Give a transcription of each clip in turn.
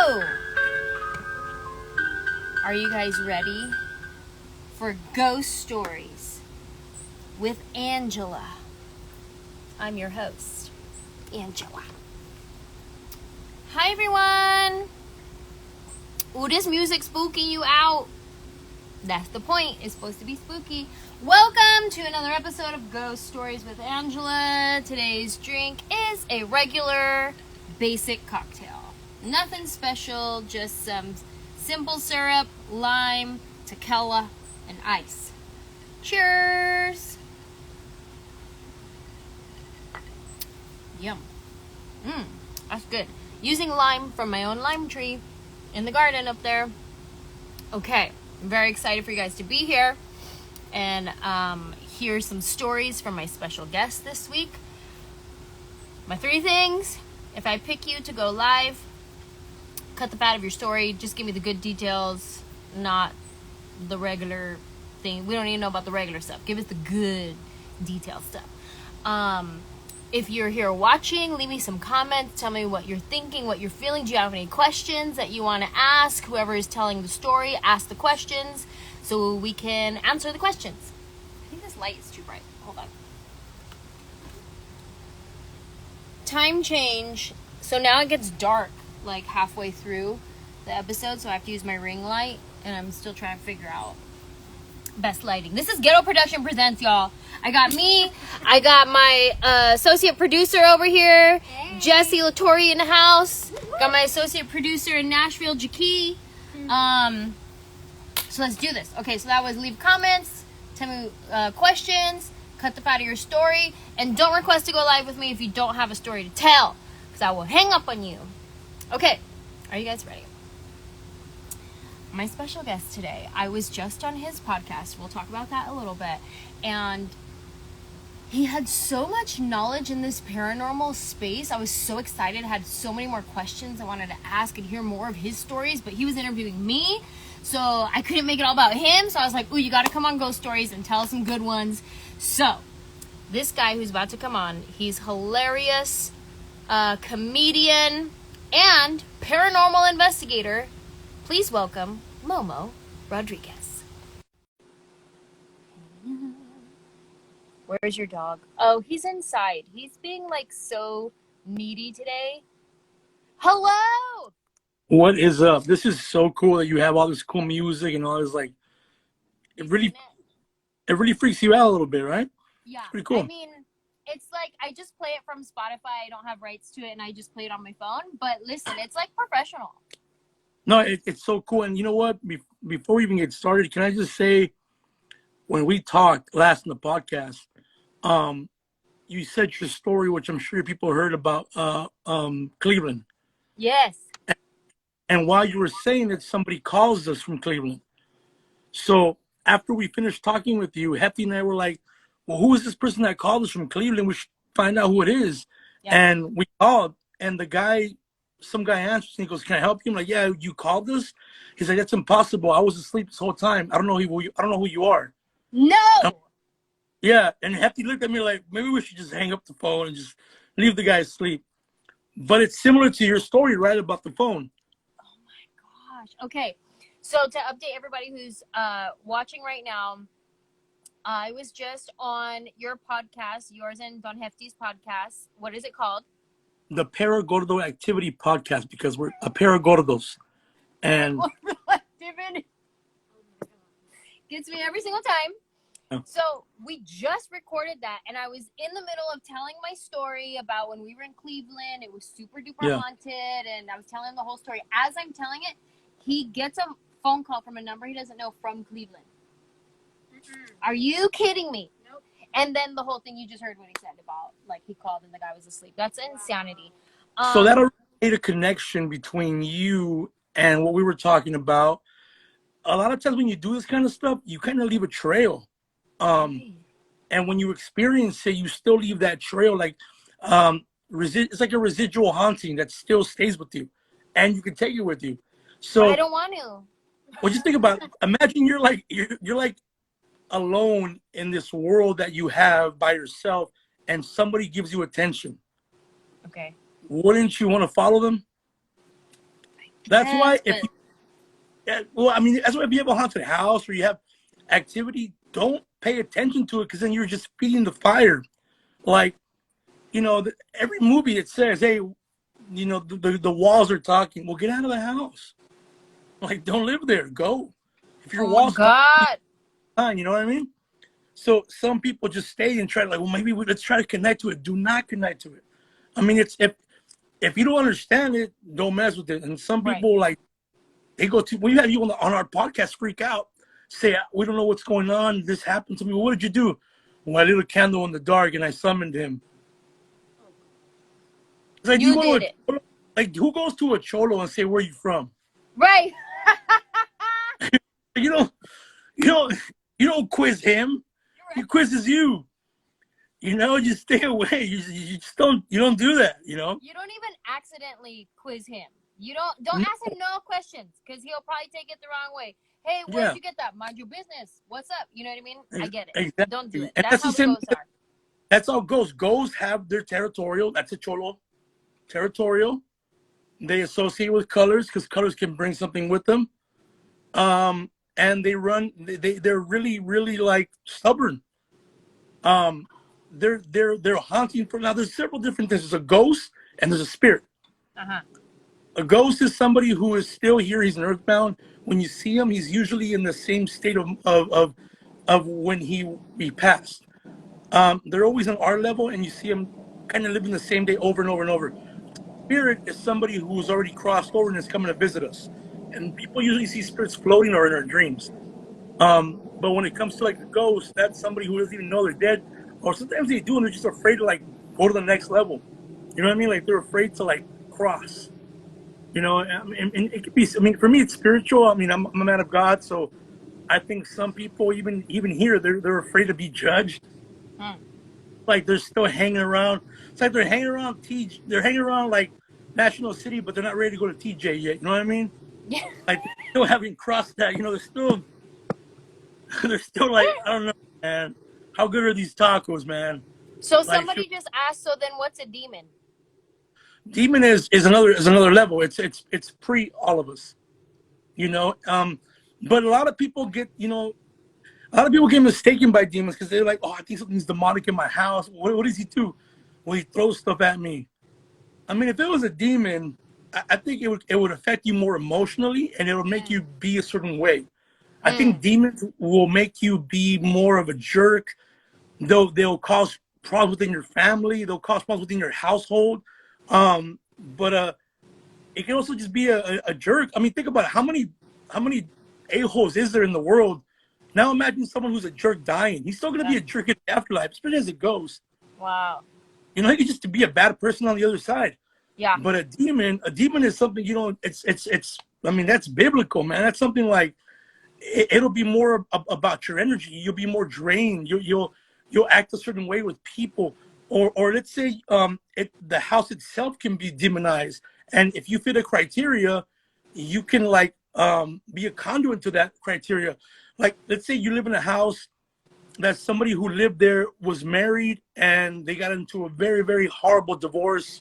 So, are you guys ready for ghost stories with Anjelah? I'm your host, Anjelah. Hi everyone! Ooh, this music spooking you out. That's the point. It's supposed to be spooky. Welcome to another episode of Ghost Stories with Anjelah. Today's drink is a regular, basic cocktail. Nothing special, just some simple syrup, lime, tequila, and ice. Cheers! Yum. That's good. Using lime from my own lime tree in the garden up there. Okay, I'm very excited for you guys to be here and hear some stories from my special guest this week. My 3 things: if I pick you to go live, cut the fat of your story, just give me the good details, not the regular thing. We don't even know about the regular stuff. Give us the good detailed stuff. If you're here watching, leave me some comments. Tell me what you're thinking, what you're feeling. Do you have any questions that you want to ask? Whoever is telling the story, ask the questions so we can answer the questions. I think this light is too bright. Hold on. Time change. So now it gets dark like halfway through the episode, so I have to use my ring light, and I'm still trying to figure out best lighting. This is Ghetto Production Presents, y'all. I got me. I got my associate producer over here, hey. Jesse Latori in the house. Got my associate producer in Nashville, Jackie. So let's do this. Okay, so that was leave comments, tell me questions, cut the fat of your story, and don't request to go live with me if you don't have a story to tell, because I will hang up on you. Okay, are you guys ready? My special guest today, I was just on his podcast. We'll talk about that a little bit. And he had so much knowledge in this paranormal space. I was so excited. I had so many more questions I wanted to ask and hear more of his stories, but he was interviewing me, so I couldn't make it all about him. So I was like, ooh, you got to come on Ghost Stories and tell us some good ones. So this guy who's about to come on, he's hilarious, comedian, and paranormal investigator. Please welcome Momo Rodriguez. Where's your dog? Oh, he's inside. He's being like so needy today. Hello! What is up? This is so cool that you have all this cool music and all this, like, it really freaks you out a little bit, right? Yeah. It's pretty cool. I mean, it's like I just play it from Spotify. I don't have rights to it, and I just play it on my phone. But listen, it's like professional. No, it's so cool. And you know what? Before we even get started, can I just say, when we talked last in the podcast, you said your story, which I'm sure people heard about, Cleveland. Yes. And while you were saying that, somebody calls us from Cleveland. So after we finished talking with you, Hefty and I were like, well, who is this person that called us from Cleveland? We should find out who it is. Yeah. And we called, and some guy answers, and he goes, can I help you? I'm like, yeah, you called us? He's like, that's impossible. I was asleep this whole time. I don't know who you are. No! Yeah, and Hefty looked at me like, maybe we should just hang up the phone and just leave the guy asleep. But it's similar to your story, right, about the phone. Oh my gosh. Okay, so to update everybody who's watching right now, I was just on your podcast, yours and Don Hefty's podcast. What is it called? The Paragordo Activity Podcast, because we're a Paragordos. And gets me every single time. Yeah. So we just recorded that, and I was in the middle of telling my story about when we were in Cleveland. It was super duper haunted, and I was telling him the whole story. As I'm telling it, he gets a phone call from a number he doesn't know from Cleveland. Are you kidding me? Nope. And then the whole thing you just heard what he said about, like, he called and the guy was asleep. That's insanity. So that already made a connection between you and what we were talking about. A lot of times when you do this kind of stuff, you kind of leave a trail. And when you experience it, you still leave that trail. Like, it's like a residual haunting that still stays with you, and you can take it with you. So but I don't want to. Well, just think about it. Imagine you're like alone in this world that you have by yourself, and somebody gives you attention. Okay. Wouldn't you want to follow them? I That's Yes, why but well, I mean, that's why if you have a haunted house or you have activity, don't pay attention to it because then you're just feeding the fire. Like, every movie it says, hey, the walls are talking. Well, get out of the house. Like, don't live there. Go. If your oh my walls talk, God. fine. You know what I mean? So some people just stay and try to well, maybe let's try to connect to it. Do not connect to it. I mean, it's if you don't understand it, don't mess with it. And some Right. people they go to, we have you on our podcast freak out, say, we don't know what's going on. This happened to me. What did you do? Well, I lit a candle in the dark and I summoned him. It's like, You did it. Who goes to a cholo and say, where you from? Right. You don't, you don't, you don't quiz him. He quizzes you. Just stay away. You just you don't do that. You don't even accidentally quiz him. You don't ask him no questions because he'll probably take it the wrong way. Hey, where'd you get that? Mind your business. What's up? You know what I mean? I get it. Exactly. Don't do it. And That's how the ghosts are. That's how ghosts. Ghosts have their territorial. That's a cholo. Territorial. They associate with colors because colors can bring something with them. And they run. They're really, really like stubborn. They're haunting for now. There's several different things. There's a ghost and there's a spirit. Uh-huh. A ghost is somebody who is still here. He's an earthbound. When you see him, he's usually in the same state of when he passed. They're always on our level, and you see them kind of living the same day over and over and over. Spirit is somebody who's already crossed over and is coming to visit us. And people usually see spirits floating or in their dreams. But when it comes to like a ghost, that's somebody who doesn't even know they're dead. Or sometimes they do and they're just afraid to like go to the next level. You know what I mean? Like they're afraid to like cross. And it could be, I mean, for me, it's spiritual. I mean, I'm a man of God. So I think some people, even here, they're afraid to be judged. Like they're still hanging around. It's like they're hanging around they're hanging around like National City, but they're not ready to go to TJ yet. You know what I mean? Yeah. Like they still haven't crossed that. They're still like, I don't know, man. How good are these tacos, man? So somebody just asked, so then what's a demon? Demon is another level. It's pre all of us. But a lot of people get mistaken by demons because they're like, oh, I think something's demonic in my house. What does he do? Well, he throws stuff at me. I mean, if it was a demon, I think it would affect you more emotionally and it would make you be a certain way. I think demons will make you be more of a jerk. They'll cause problems within your family. They'll cause problems within your household. But it can also just be a jerk. I mean, think about it. How many a-holes is there in the world? Now imagine someone who's a jerk dying. He's still going to be a jerk in the afterlife, especially as a ghost. Wow. He could just be a bad person on the other side. Yeah. But a demon is something, it's I mean, that's biblical, man. That's something like, it'll be more about your energy. You'll be more drained. You'll act a certain way with people. Or let's say the house itself can be demonized. And if you fit a criteria, you can be a conduit to that criteria. Like, let's say you live in a house that somebody who lived there was married and they got into a very, very horrible divorce.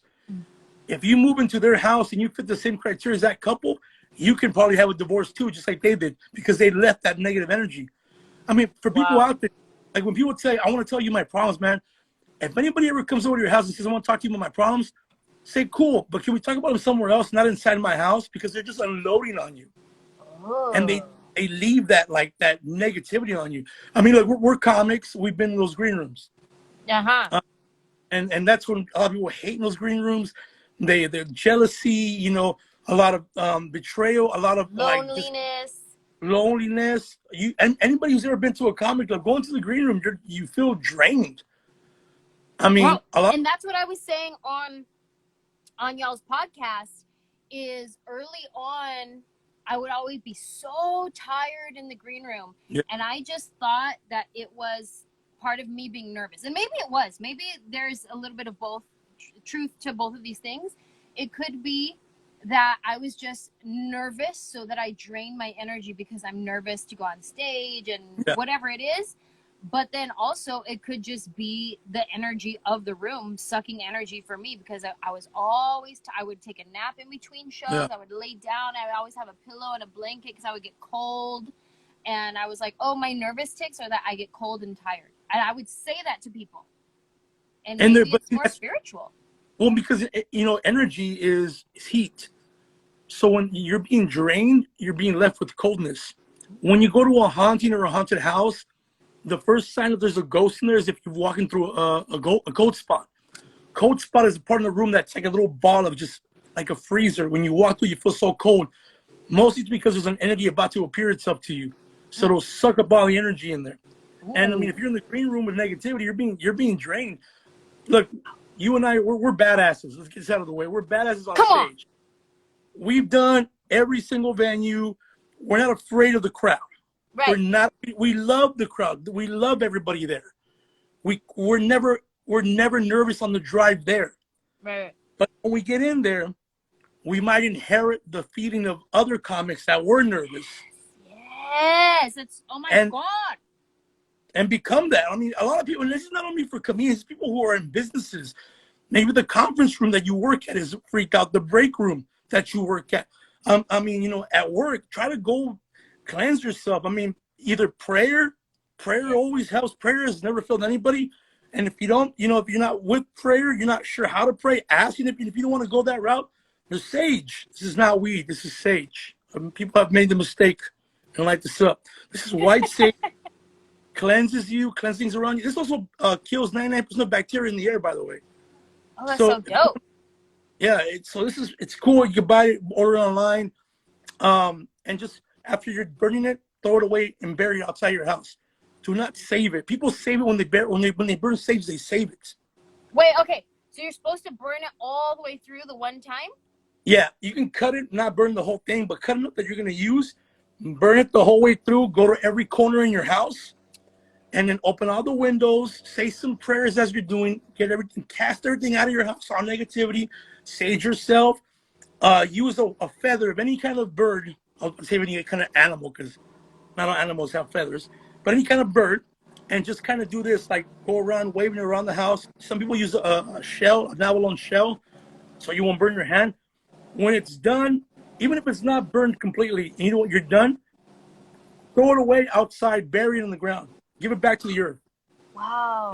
If you move into their house and you fit the same criteria as that couple, you can probably have a divorce too, just like they did, because they left that negative energy. I mean, for people out there, like when people say, I want to tell you my problems, man, if anybody ever comes over to your house and says, I want to talk to you about my problems, say, cool, but can we talk about them somewhere else, not inside my house? Because they're just unloading on you. Oh. And they leave that negativity on you. I mean, look, we're comics. We've been in those green rooms. Uh-huh. And that's when a lot of people hate in those green rooms. They're jealousy, a lot of betrayal, a lot of loneliness. And anybody who's ever been to a comic club, going to the green room, you feel drained. I mean, and that's what I was saying on y'all's podcast is early on, I would always be so tired in the green room. Yeah. And I just thought that it was part of me being nervous. And maybe it was. Maybe there's a little bit of both truth to both of these things. It could be that I was just nervous so that I drain my energy because I'm nervous to go on stage and whatever it is. But then also it could just be the energy of the room sucking energy for me, because I was always, I would take a nap in between shows. Yeah. I would lay down. I would always have a pillow and a blanket because I would get cold. And I was like, oh, my nervous tics are that I get cold and tired. And I would say that to people. And maybe but it's more spiritual. well, because energy is heat. So when you're being drained, you're being left with coldness. When you go to a haunting or a haunted house, the first sign that there's a ghost in there is if you're walking through a cold spot. Cold spot is a part of the room that's like a little ball of just like a freezer. When you walk through, you feel so cold. Mostly it's because there's an entity about to appear itself to you. So it'll suck up all the energy in there. Ooh. And I mean, if you're in the green room with negativity, you're being drained. Look, you and I, we're badasses. Let's get this out of the way. We're badasses on stage. We've done every single venue. We're not afraid of the crowd. Right. We're not. We love the crowd. We love everybody there. We're never nervous on the drive there. Right. But when we get in there, we might inherit the feeling of other comics that were nervous. Yes. It's, oh my God. And become that. I mean, a lot of people, and this is not only for comedians, people who are in businesses. Maybe the conference room that you work at is freaked out. The break room that you work at. I mean, at work, try to go cleanse yourself. I mean, either prayer always helps. Prayer has never failed anybody. And if you don't, if you're not with prayer, you're not sure how to pray, ask. And if you don't want to go that route, there's sage. This is not weed. This is sage. People have made the mistake and light this up. This is white sage. Cleanses you, cleanses things around you. This also kills 99% of bacteria in the air, by the way. Oh, that's so dope. Yeah, it's cool. You can buy it, order it online, and just after you're burning it, throw it away and bury it outside your house. Do not save it. People save it when they burn saves, they save it. Wait, okay. So you're supposed to burn it all the way through the one time? Yeah, you can cut it, not burn the whole thing, but cut enough that you're gonna use. Burn it the whole way through. Go to every corner in your house. And then open all the windows, say some prayers as you're doing, get everything, cast everything out of your house, all negativity, sage yourself, use a feather of any kind of bird, I'll say any kind of animal, because not all animals have feathers, but any kind of bird, and just kind of do this, like go around waving it around the house. Some people use a shell, an abalone shell, so you won't burn your hand. When it's done, even if it's not burned completely, and you know what, you're done, throw it away outside, bury it in the ground. Give it back to the earth. Wow.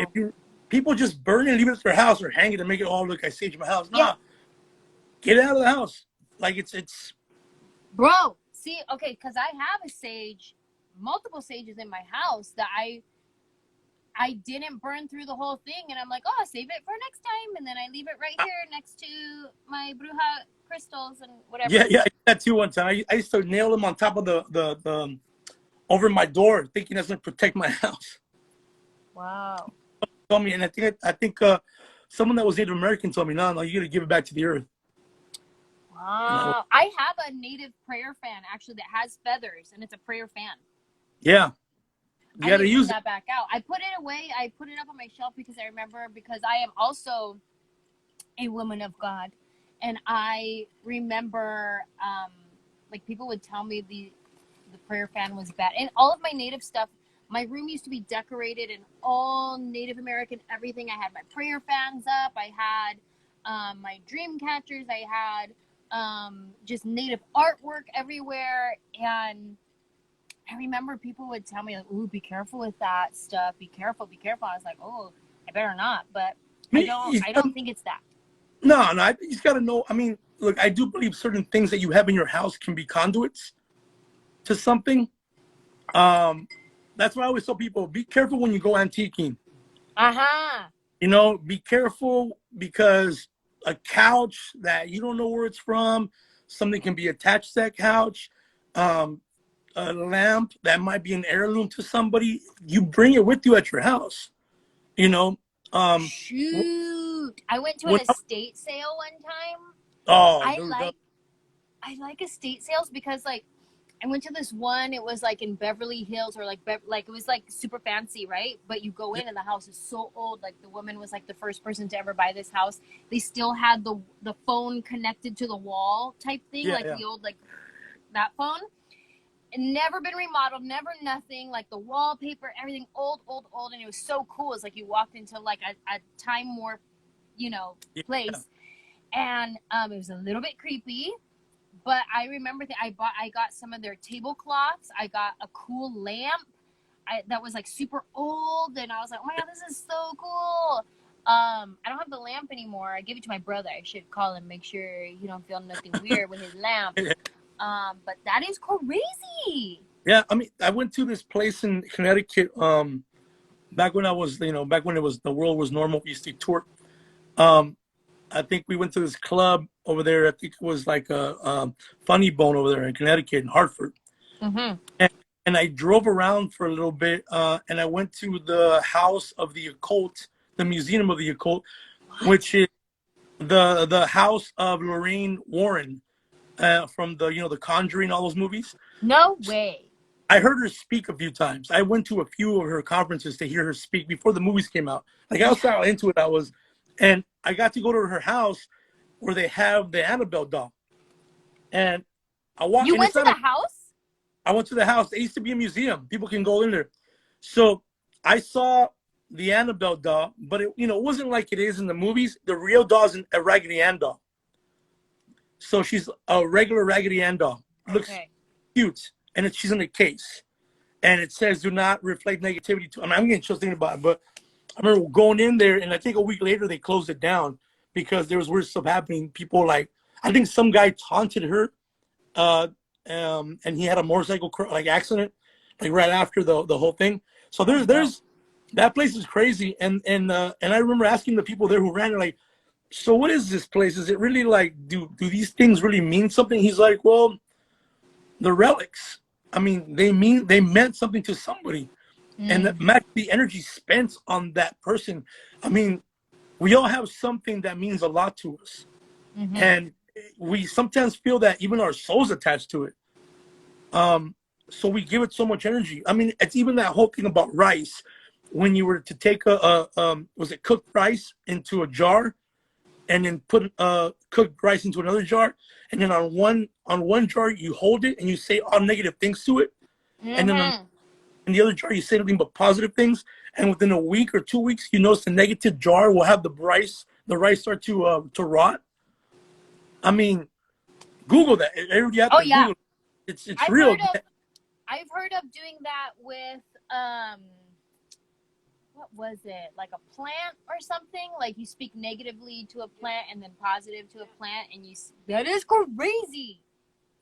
People just burn it and leave it at their house or hang it and make it, oh, look, I saged my house. Nah. Get it out of the house. Like it's. Bro, see, okay, because I have a sage, multiple sages in my house that I didn't burn through the whole thing. And I'm like, oh, I'll save it for next time. And then I leave it right here next to my bruja crystals and whatever. Yeah, I did that too one time. I used to nail them on top of the over my door, thinking that's going to protect my house. Wow. Told me, and I think someone that was Native American told me, no, you got to give it back to the earth. Wow. I have a native prayer fan actually that has feathers, and it's a prayer fan. Yeah. You got to use that back out. I put it away. I put it up on my shelf because I remember, because I am also a woman of God, and I remember like people would tell me the prayer fan was bad. And all of my native stuff, my room used to be decorated in all Native American everything. I had my prayer fans up. I had my dream catchers. I had just native artwork everywhere. And I remember people would tell me, like, ooh, be careful with that stuff. Be careful, be careful. I was like, oh, I better not. But I don't think it's that. No, you just got to know. I mean, look, I do believe certain things that you have in your house can be conduits to something. That's why I always tell people, be careful when you go antiquing. Be careful, because a couch that you don't know where it's from, something can be attached to that couch, a lamp that might be an heirloom to somebody, you bring it with you at your house. Shoot, I went to an estate sale one time. I like estate sales because, like, I went to this one. It was like in Beverly Hills, or like it was like super fancy, right? But you go in and the house is so old. Like, the woman was like the first person to ever buy this house. They still had the phone connected to the wall type thing, the old, like, that phone. never been remodeled, never nothing. Like the wallpaper, everything old, and it was so cool. It's like you walked into like a time warp, Yeah. place, and it was a little bit creepy. But I remember that I got some of their tablecloths. I got a cool lamp. That was like super old, and I was like, oh my god, this is so cool. I don't have the lamp anymore. I give it to my brother. I should call him, make sure he don't feel nothing weird with his lamp. But that is crazy. Yeah, I mean, I went to this place in Connecticut back when I was, back when the world was normal. We used to tour. I think we went to this club over there. I think it was like a Funny Bone over there in Connecticut, in Hartford. Mm-hmm. And I drove around for a little bit, and I went to the house of the Occult, the Museum of the Occult, which is the house of Lorraine Warren from the Conjuring, all those movies. No way. I heard her speak a few times. I went to a few of her conferences to hear her speak before the movies came out. Like, I was how into it I was. And I got to go to her house where they have the Annabelle doll. And I walked. You went to the house? I went to the house. It used to be a museum. People can go in there. So I saw the Annabelle doll, but it wasn't like it is in the movies. The real doll is a Raggedy Ann doll. So she's a regular Raggedy Ann doll. Looks cute. And she's in a case. And it says, do not reflect negativity. I'm getting chills thinking about it, but I remember going in there, and I think a week later they closed it down because there was weird stuff happening. People I think some guy taunted her, and he had a motorcycle accident, like right after the whole thing. So there's that place is crazy, and I remember asking the people there who ran it, like, so what is this place? Is it really like do these things really mean something? He's like, well, the relics. I mean, they meant something to somebody. And the energy spent on that person. I mean, we all have something that means a lot to us. Mm-hmm. And we sometimes feel that even our soul's attached to it. So we give it so much energy. I mean, it's even that whole thing about rice. When you were to take was it cooked rice into a jar and then put cooked rice into another jar. And then on one jar, you hold it and you say all negative things to it. Mm-hmm. And then in the other jar, you say nothing but positive things. And within a week or 2 weeks, you notice the negative jar will have the rice start to rot. I mean, Google that. Everybody out there, Google it. It's real. I've heard of doing that with what was it? Like a plant or something? Like you speak negatively to a plant and then positive to a plant, and that is crazy.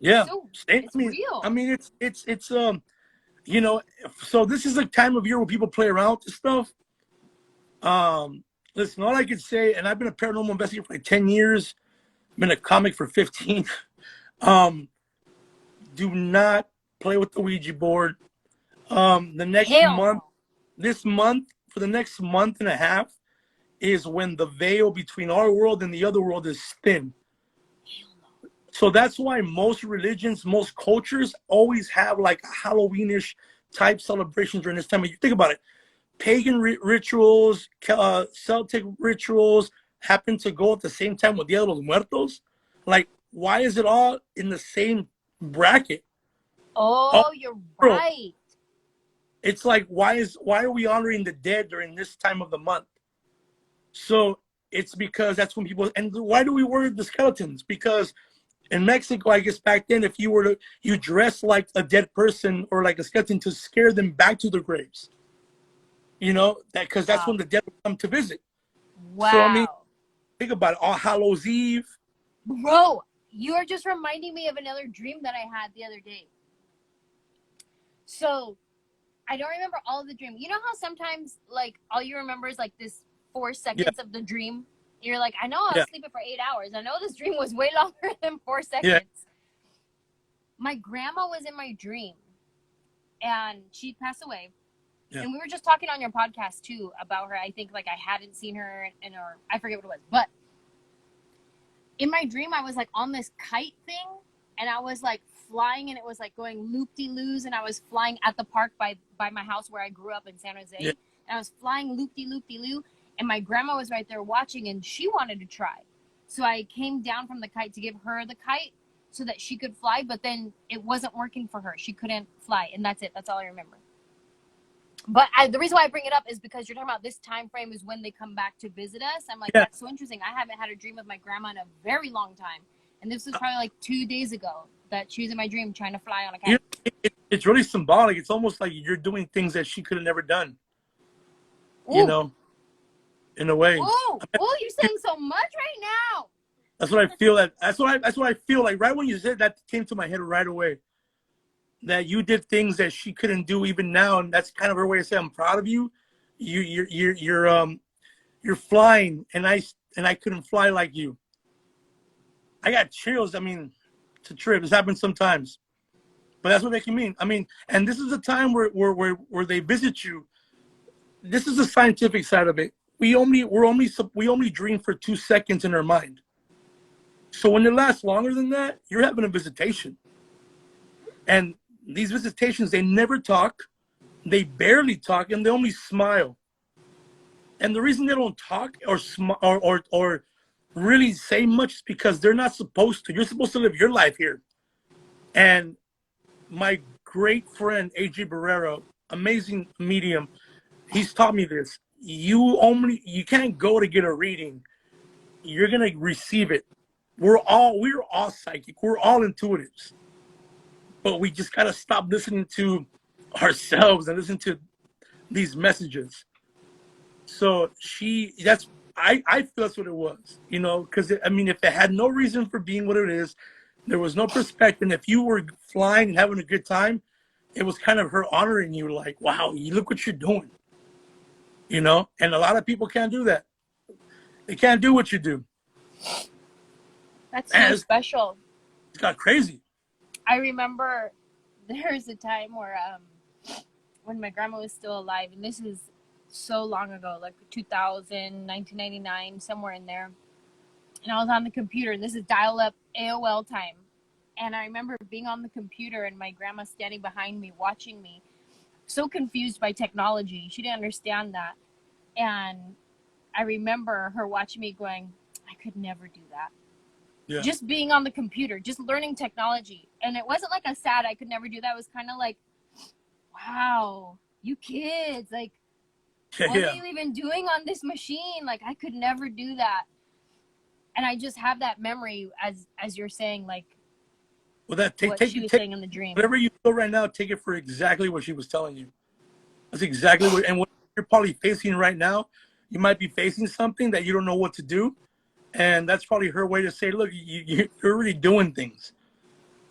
Yeah, it's real. I mean, it's so this is a time of year where people play around with this stuff. Listen, all I can say, and I've been a paranormal investigator for like 10 years, been a comic for 15. Do not play with the Ouija board. This month, for the next month and a half, is when the veil between our world and the other world is thin. So that's why most religions, most cultures always have like Halloweenish type celebrations during this time. But you think about it, pagan rituals, Celtic rituals happen to go at the same time with Dia de los Muertos. Like, why is it all in the same bracket? Oh, you're right. It's like, why are we honoring the dead during this time of the month? So it's because that's when people, and why do we worry the skeletons? Because in Mexico, I guess back then, if you dress like a dead person or like a skeleton to scare them back to their graves. Because that's when the dead will come to visit. Wow. So, I mean, think about it. All Hallows Eve. Bro, you are just reminding me of another dream that I had the other day. So, I don't remember all of the dream. You know how sometimes, like, all you remember is, like, this 4 seconds of the dream? You're like, I know I was sleeping for 8 hours. I know this dream was way longer than 4 seconds. Yeah. My grandma was in my dream, and she passed away. Yeah. And we were just talking on your podcast, too, about her. I think, like, I hadn't seen her, or I forget what it was. But in my dream, I was, like, on this kite thing, and I was, like, flying, and it was, like, going loop-de-loos, and I was flying at the park by my house where I grew up in San Jose. Yeah. And I was flying loop-de-loop-de-loo. And my grandma was right there watching, and she wanted to try. So I came down from the kite to give her the kite, so that she could fly, but then it wasn't working for her. She couldn't fly, and that's it. That's all I remember. But the reason why I bring it up is because you're talking about this time frame is when they come back to visit us. I'm like, Yeah. that's so interesting. I haven't had a dream of my grandma in a very long time. And this was probably like 2 days ago that she was in my dream trying to fly on a kite. It's really symbolic. It's almost like you're doing things that she could have never done. Ooh. You know, in a way. Ooh, you're saying so much right now. That's what I feel. That's what I feel like. Right when you said that, came to my head right away. That you did things that she couldn't do even now, and that's kind of her way to say I'm proud of you. You're flying, and I couldn't fly like you. I got chills. I mean, it's a trip. This happens sometimes, but that's what they can mean. I mean, and this is a time where they visit you. This is the scientific side of it. We only dream for 2 seconds in our mind. So when it lasts longer than that, you're having a visitation. And these visitations, they never talk, they barely talk, and they only smile. And the reason they don't talk or really say much is because they're not supposed to. You're supposed to live your life here. And my great friend, AJ Barrero, amazing medium, he's taught me this. You can't go to get a reading. You're going to receive it. We're all psychic. We're all intuitives. But we just got to stop listening to ourselves and listen to these messages. So I feel that's what it was, you know, because I mean, if it had no reason for being what it is, there was no perspective. And if you were flying and having a good time, it was kind of her honoring you, like, wow, you look what you're doing, you know. And a lot of people can't do that. They can't do what you do. That's so special. It's got crazy. I remember there was a time where when my grandma was still alive, and this is so long ago, like 2000, 1999, somewhere in there. And I was on the computer, and this is dial-up AOL time. And I remember being on the computer and my grandma standing behind me, watching me, so confused by technology. She didn't understand that. And I remember her watching me going, I could never do that. Yeah. Just being on the computer, just learning technology. And it wasn't like a sad, I could never do that. It was kind of like, wow, you kids, like, what are you even doing on this machine? Like, I could never do that. And I just have that memory as you're saying, like, well, that she was saying in the dream. Whatever you feel right now, take it for exactly what she was telling you. That's exactly what, and what you're probably facing right now, you might be facing something that you don't know what to do. And that's probably her way to say, look, you're already doing things.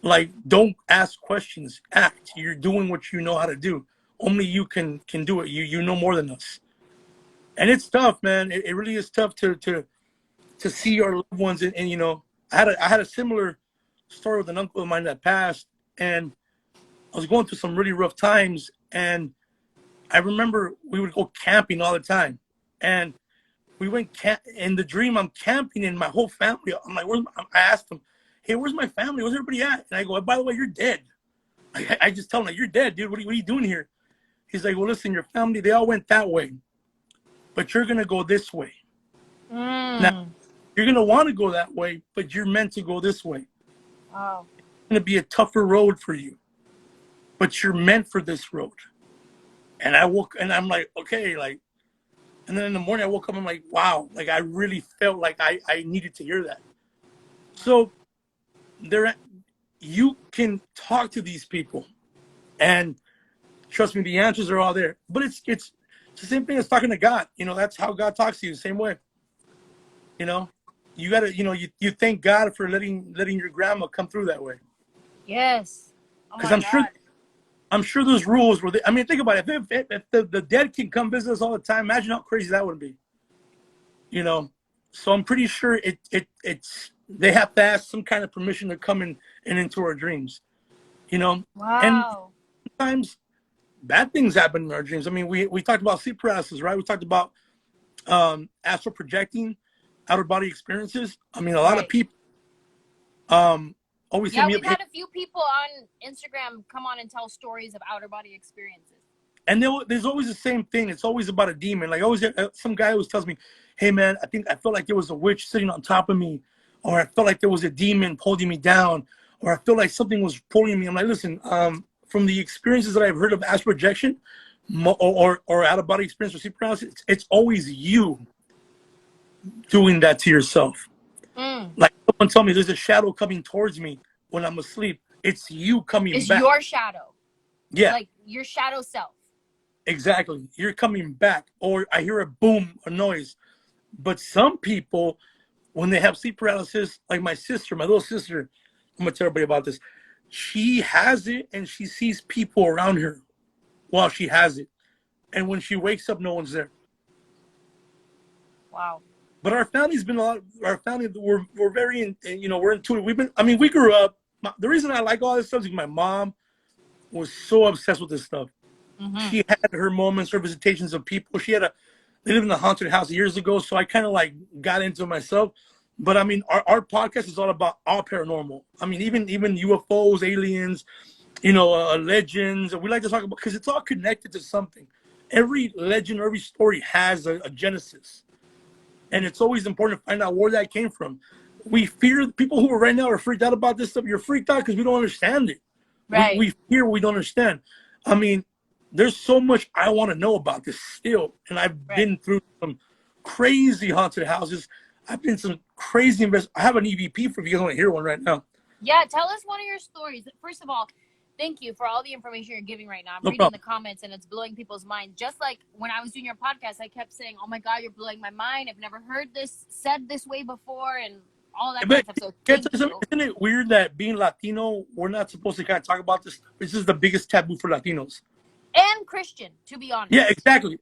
Like, don't ask questions, act. You're doing what you know how to do. Only you can do it. You know more than us. And it's tough, man. It really is tough to see our loved ones. And you know, I had a similar story with an uncle of mine that passed. And I was going through some really rough times. And I remember we would go camping all the time. And we went in the dream. I'm camping and my whole family. I'm like, I asked him, hey, where's my family? Where's everybody at? And I go, by the way, you're dead. I just tell him, like, you're dead, dude. What are you doing here? He's like, well, listen, your family, they all went that way, but you're going to go this way. Now, you're going to want to go that way, but you're meant to go this way. Wow. It's going to be a tougher road for you, but you're meant for this road. And I woke, and I'm like, okay, like, and then in the morning I woke up, I'm like, wow, like I really felt like I needed to hear that. So you can talk to these people, and trust me, the answers are all there. But it's the same thing as talking to God. You know, that's how God talks to you, the same way. You know, you gotta, you know, you thank God for letting your grandma come through that way. Yes. Because I'm sure there's rules where I mean, think about it. If the dead can come visit us all the time, imagine how crazy that would be. You know, so I'm pretty sure it's they have to ask some kind of permission to come in and into our dreams. You know, wow. And sometimes bad things happen in our dreams. I mean, we talked about sleep paralysis, right? We talked about astral projecting, outer body experiences. I mean, a lot of people always hit me up. We've had a few people on Instagram come on and tell stories of outer body experiences. And there's always the same thing. It's always about a demon. Like always, some guy always tells me, "Hey, man, I felt like there was a witch sitting on top of me, or I felt like there was a demon holding me down, or I feel like something was pulling me. I'm like, listen, from the experiences that I've heard of astral projection, or out of body experience or sleep paralysis, it's always you doing that to yourself. Like someone told me, there's a shadow coming towards me when I'm asleep. It's you coming It's back. your shadow. Yeah. Like your shadow self. Exactly. You're coming back. Or I hear a boom, a noise. But some people, when they have sleep paralysis, like my sister, my little sister, I'm going to tell everybody about this. She has it and she sees people around her while she has it. And when she wakes up, no one's there. Wow. But our family's been our family, we're very, we're intuitive. We grew up. The reason I like all this stuff is my mom was so obsessed with this stuff. She had her moments, her visitations of people. They lived in a haunted house years ago, so I kind of like got into it myself. But I mean, our podcast is all about all paranormal. I mean, even UFOs, aliens, legends. We like to talk about, because it's all connected to something. Every legend, every story has a genesis, and it's always important to find out where that came from. We fear people who are right now are freaked out about this stuff. You're freaked out because we don't understand it. Right. We fear we don't understand. I mean, there's so much I want to know about this still, and I've been through some crazy haunted houses. I've been some crazy I have an EVP for if you guys want to hear one right now. Yeah, tell us one of your stories. First of all, thank you for all the information you're giving right now. I'm reading the comments and it's blowing people's mind. Just like when I was doing your podcast, I kept saying, "Oh my God, you're blowing my mind. I've never heard this said this way before," and all that kind of stuff. So isn't it weird that being Latino, we're not supposed to kind of talk about this? This is the biggest taboo for Latinos. And Christian, to be honest. Yeah, exactly.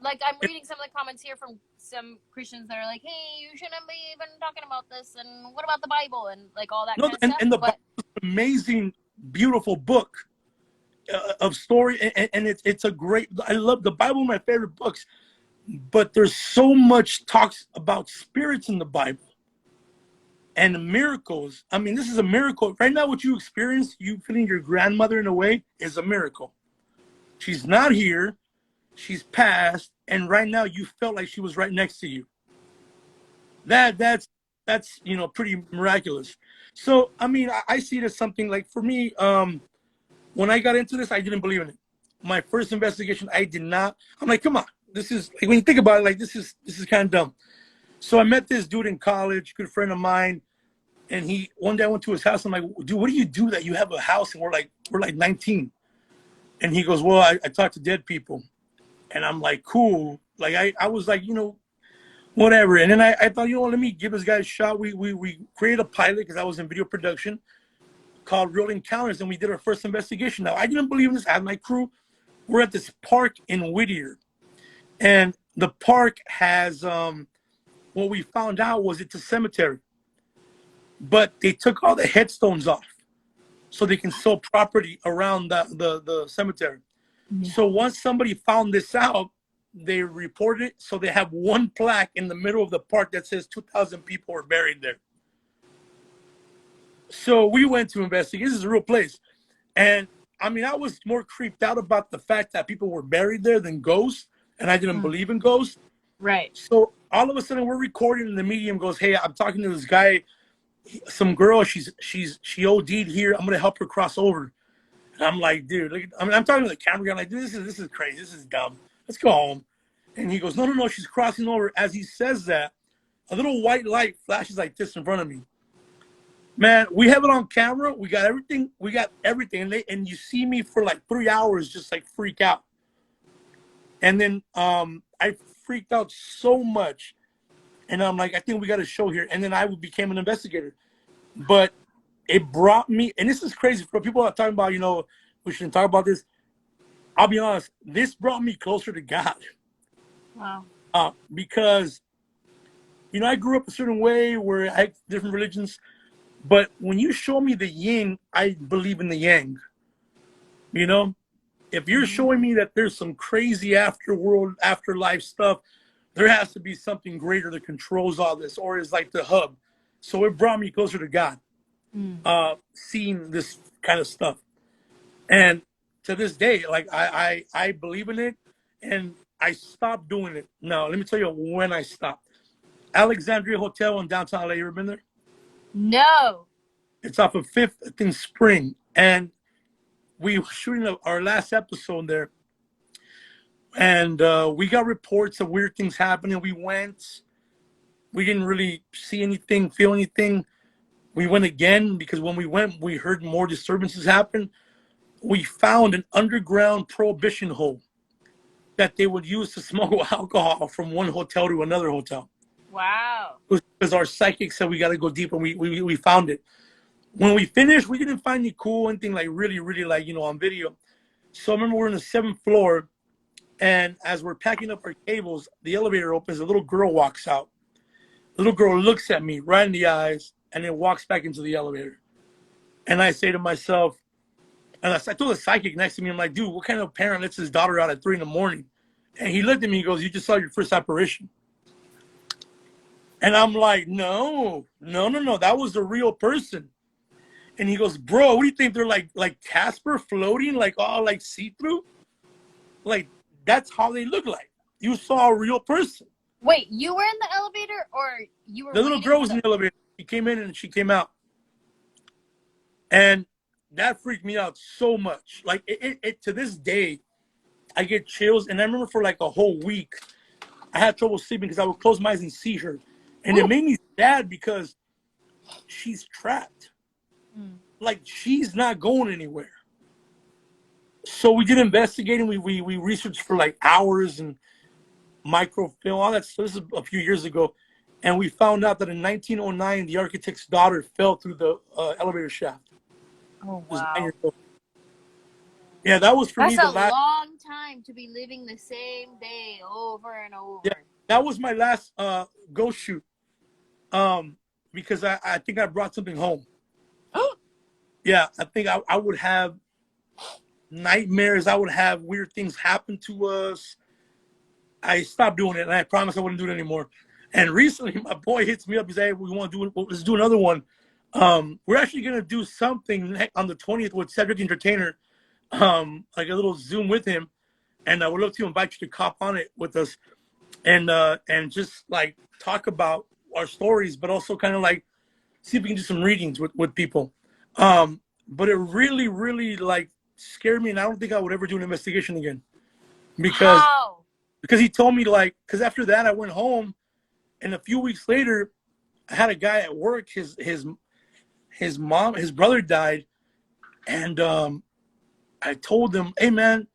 Like, I'm reading some of the comments here from some Christians that are like, "Hey, you shouldn't be even talking about this, and what about the Bible?" and like all that kind of stuff. And the Bible is an amazing, beautiful book of story, and it's a great. I love the Bible, my favorite books, but there's so much talks about spirits in the Bible and miracles. I mean, this is a miracle right now. What you experience, you feeling your grandmother in a way, is a miracle. She's not here. She's passed, and right now you felt like she was right next to you. That's pretty miraculous. So I mean, I see it as something like, for me, when I got into this, I didn't believe in it. My first investigation, I did not. I'm like, come on, this is like, when you think about it, like this is kind of dumb. So I met this dude in college, good friend of mine, and one day I went to his house. I'm like, dude, what do you do that you have a house and we're like 19? And he goes, well, I talk to dead people. And I'm like, cool. Like, I was like, whatever. And then I thought, let me give this guy a shot. We created a pilot, because I was in video production, called Real Encounters, and we did our first investigation. Now, I didn't believe in this. I had my crew. We're at this park in Whittier. And the park has, what we found out was it's a cemetery. But they took all the headstones off so they can sell property around the cemetery. So once somebody found this out, they reported it. So they have one plaque in the middle of the park that says 2,000 people were buried there. So we went to investigate. This is a real place. And I mean, I was more creeped out about the fact that people were buried there than ghosts. And I didn't believe in ghosts. Right. So all of a sudden we're recording, and the medium goes, hey, I'm talking to this guy, some girl, she OD'd here. I'm going to help her cross over. And I'm like, dude, I'm talking to the camera guy. I'm like, dude, this is crazy. This is dumb. Let's go home. And he goes, no, she's crossing over. As he says that, a little white light flashes like this in front of me. Man, we have it on camera. We got everything. And you see me for like 3 hours just like freak out. And then I freaked out so much. And I'm like, I think we got a show here. And then I became an investigator. But it brought me, and this is crazy for people that are talking about, we shouldn't talk about this. I'll be honest, this brought me closer to God. Wow. Because, I grew up a certain way where I had different religions. But when you show me the yin, I believe in the yang. If you're showing me that there's some crazy afterworld, afterlife stuff, there has to be something greater that controls all this, or is like the hub. So it brought me closer to God, seeing this kind of stuff. And to this day, like I believe in it, and I stopped doing it. Now, let me tell you when I stopped. Alexandria Hotel in downtown LA, you ever been there? No. It's off of Fifth, I think, Spring, and we were shooting our last episode there, and we got reports of weird things happening. We went. We didn't really see anything, feel anything. We went again because when we went, we heard more disturbances happen. We found an underground prohibition hole that they would use to smuggle alcohol from one hotel to another hotel. Wow. Because our psychic said we got to go deep, and we found it. When we finished, we didn't find any cool, anything like really, really like, on video. So I remember we're on the 7th floor, and as we're packing up our cables, the elevator opens, a little girl walks out. The little girl looks at me right in the eyes and then walks back into the elevator. And I say to myself, and I told the psychic next to me, I'm like, dude, what kind of parent lets his daughter out at 3 a.m? And he looked at me, he goes, you just saw your first apparition. And I'm like, no, that was the real person. And he goes, bro, what do you think? They're like Casper floating, like all like see-through? Like, that's how they look like. You saw a real person. Wait, you were in the elevator, or you were? The little girl was in the elevator. She came in and she came out. And that freaked me out so much. Like, it to this day, I get chills. And I remember for like a whole week, I had trouble sleeping because I would close my eyes and see her. And It made me sad because she's trapped. Like, she's not going anywhere. So we did investigating. We researched for like hours and microfilm, all that stuff. This is a few years ago. And we found out that in 1909, the architect's daughter fell through the elevator shaft. Oh, wow. Yeah, that was for me the last. That's a long time to be living the same day over and over. Yeah, that was my last ghost shoot. Because I think I brought something home. Yeah, I think I would have nightmares. I would have weird things happen to us. I stopped doing it, and I promised I wouldn't do it anymore. And recently, my boy hits me up. He's like, hey, we want to do it. Let's do another one. We're actually going to do something on the 20th with Cedric Entertainer, like a little Zoom with him. And I would love to invite you to cop on it with us and just like talk about our stories, but also kind of like see if we can do some readings with people. But it really, really like scared me. And I don't think I would ever do an investigation again because he told me like, because after that I went home and a few weeks later I had a guy at work, his brother died. And, I told him, hey man,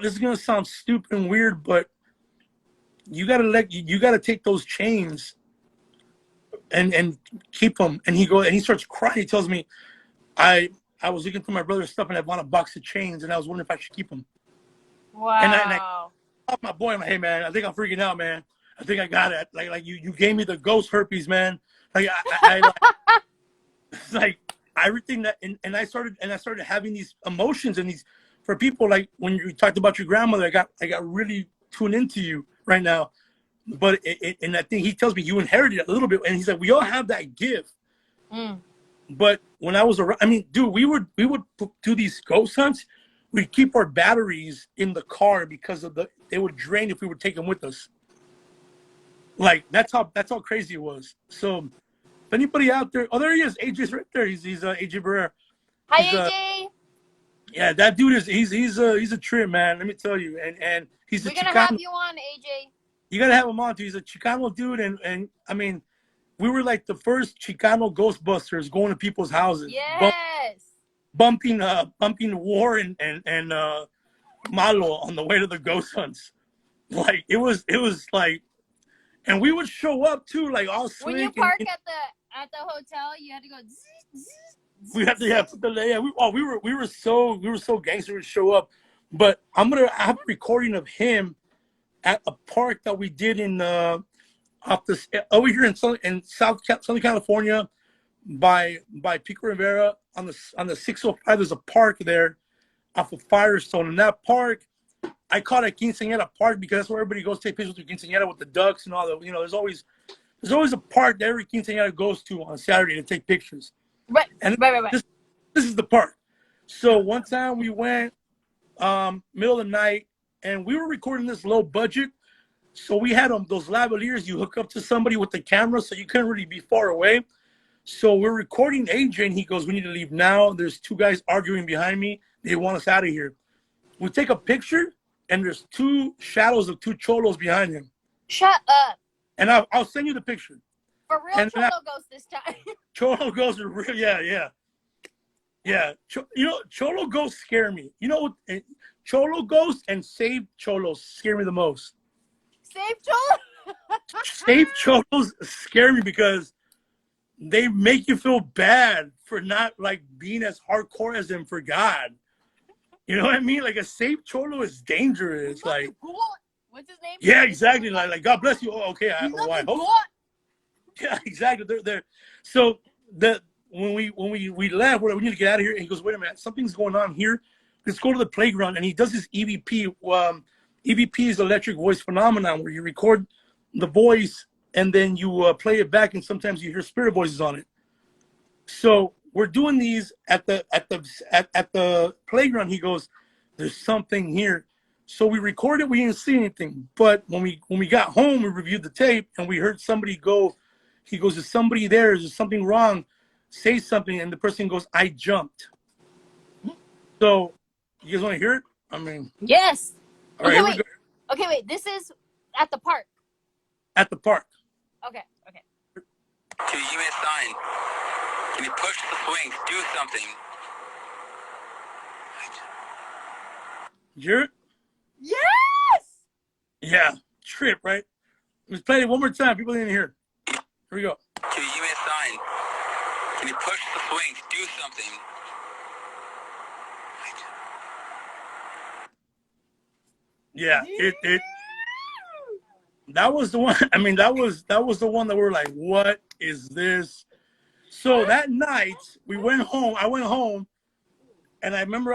this is going to sound stupid and weird, but you got to take those chains and keep them. And he starts crying. He tells me, I was looking for my brother's stuff and I bought a box of chains and I was wondering if I should keep them. Wow. And I called my boy, I'm like, hey man, I think I'm freaking out, man. I think I got it. Like you gave me the ghost herpes, man. Like I it's like everything that, and I started having these emotions and these, for people, like when you talked about your grandmother, I got really tuned into you right now. But and I think he tells me you inherited it a little bit, and he's like, we all have that gift. But when I was around, I mean, dude, we would do these ghost hunts. We'd keep our batteries in the car because they would drain if we would take them with us. Like that's how crazy it was. So if anybody out there, oh, there he is. AJ's right there. He's AJ Barrera. Hi, AJ. Yeah, that dude he's a trip, man. Let me tell you. And he's a Chicano. We're gonna have you on, AJ. You gotta have him on too. He's a Chicano dude, and I mean, we were like the first Chicano Ghostbusters going to people's houses. Yes. Bumping Warren and Malo on the way to the ghost hunts. Like it was like, and we would show up too, like all slick. When you park at the hotel, you had to go. Zzz, zzz, we had to put the we were so gangster to show up. But I have a recording of him at a park that we did in over here in Southern California by Pico Rivera on the 605. There's a park there off of Firestone. And that park, I call it Quinceañera Park because that's where everybody goes to take pictures with Quinceañera with the ducks and all that. You know, there's always a park that every Quinceañera goes to on Saturday to take pictures. Right. And right. This is the park. So one time we went middle of the night and we were recording this low budget. So we had those lavaliers you hook up to somebody with the camera so you couldn't really be far away. So we're recording AJ, and he goes, "We need to leave now. There's two guys arguing behind me. They want us out of here." We take a picture, and there's two shadows of two cholos behind him. Shut up. And I'll send you the picture. For real, And Cholo Ghost this time. Cholo ghosts are real. Yeah. Cholo ghosts scare me. Cholo ghosts and saved cholos scare me the most. Save Cholo. Saved cholos scare me because they make you feel bad for not like being as hardcore as them for God. You know what I mean? Like a saved cholo is dangerous. Like, what's his name? yeah, exactly. Like God bless you. Oh, okay, I hope. God. Yeah, exactly. They're so when we left, we need to get out of here. And he goes, "Wait a minute, something's going on here. Let's go to the playground." And he does this EVP. EVP is electric voice phenomenon, where you record the voice and then you play it back, and sometimes you hear spirit voices on it. So we're doing these at the playground. He goes, "There's something here." So we recorded. We didn't see anything, but when we got home, we reviewed the tape and we heard somebody go. He goes, "Is somebody there? Is there something wrong? Say something." And the person goes, "I jumped." So you guys want to hear it? I mean, yes. All right, okay, here we wait. go. Okay, wait. This is at the park. At the park. Okay. Can you give me a sign? Can you push the swings? Do something. You hear it? Yes. Yeah. Trip, right? Let's play it one more time. People didn't hear. Here we go. Can you give me a sign? Can you push the swings? Do something. Yeah. It that was the one. I mean, that was the one that we were like, "What is this?" So that night we went home. I went home, and I remember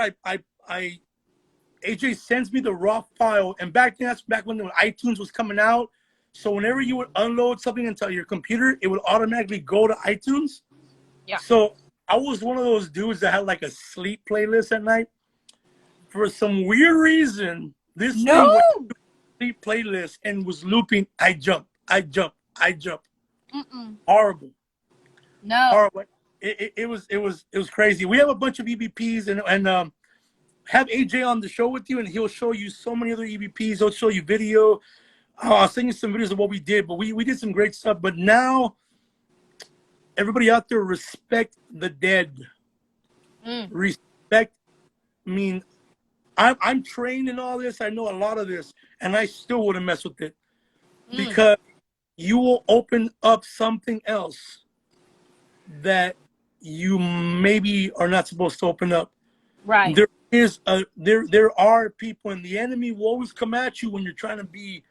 AJ sends me the raw file, and that's back when iTunes was coming out. So whenever you would unload something into your computer, it would automatically go to iTunes. Yeah. So I was one of those dudes that had like a sleep playlist at night. For some weird reason, this thing went to a sleep playlist and was looping. I jump. Mm-mm. Horrible. No. Horrible. It was crazy. We have a bunch of EVPs and have AJ on the show with you, and he'll show you so many other EVPs. He'll show you video. I'll send you some videos of what we did, but we did some great stuff. But now, everybody out there, respect the dead. Respect. I mean, I'm trained in all this. I know a lot of this, and I still wouldn't mess with it because you will open up something else that you maybe are not supposed to open up. Right. There are people, and the enemy will always come at you when you're trying to be,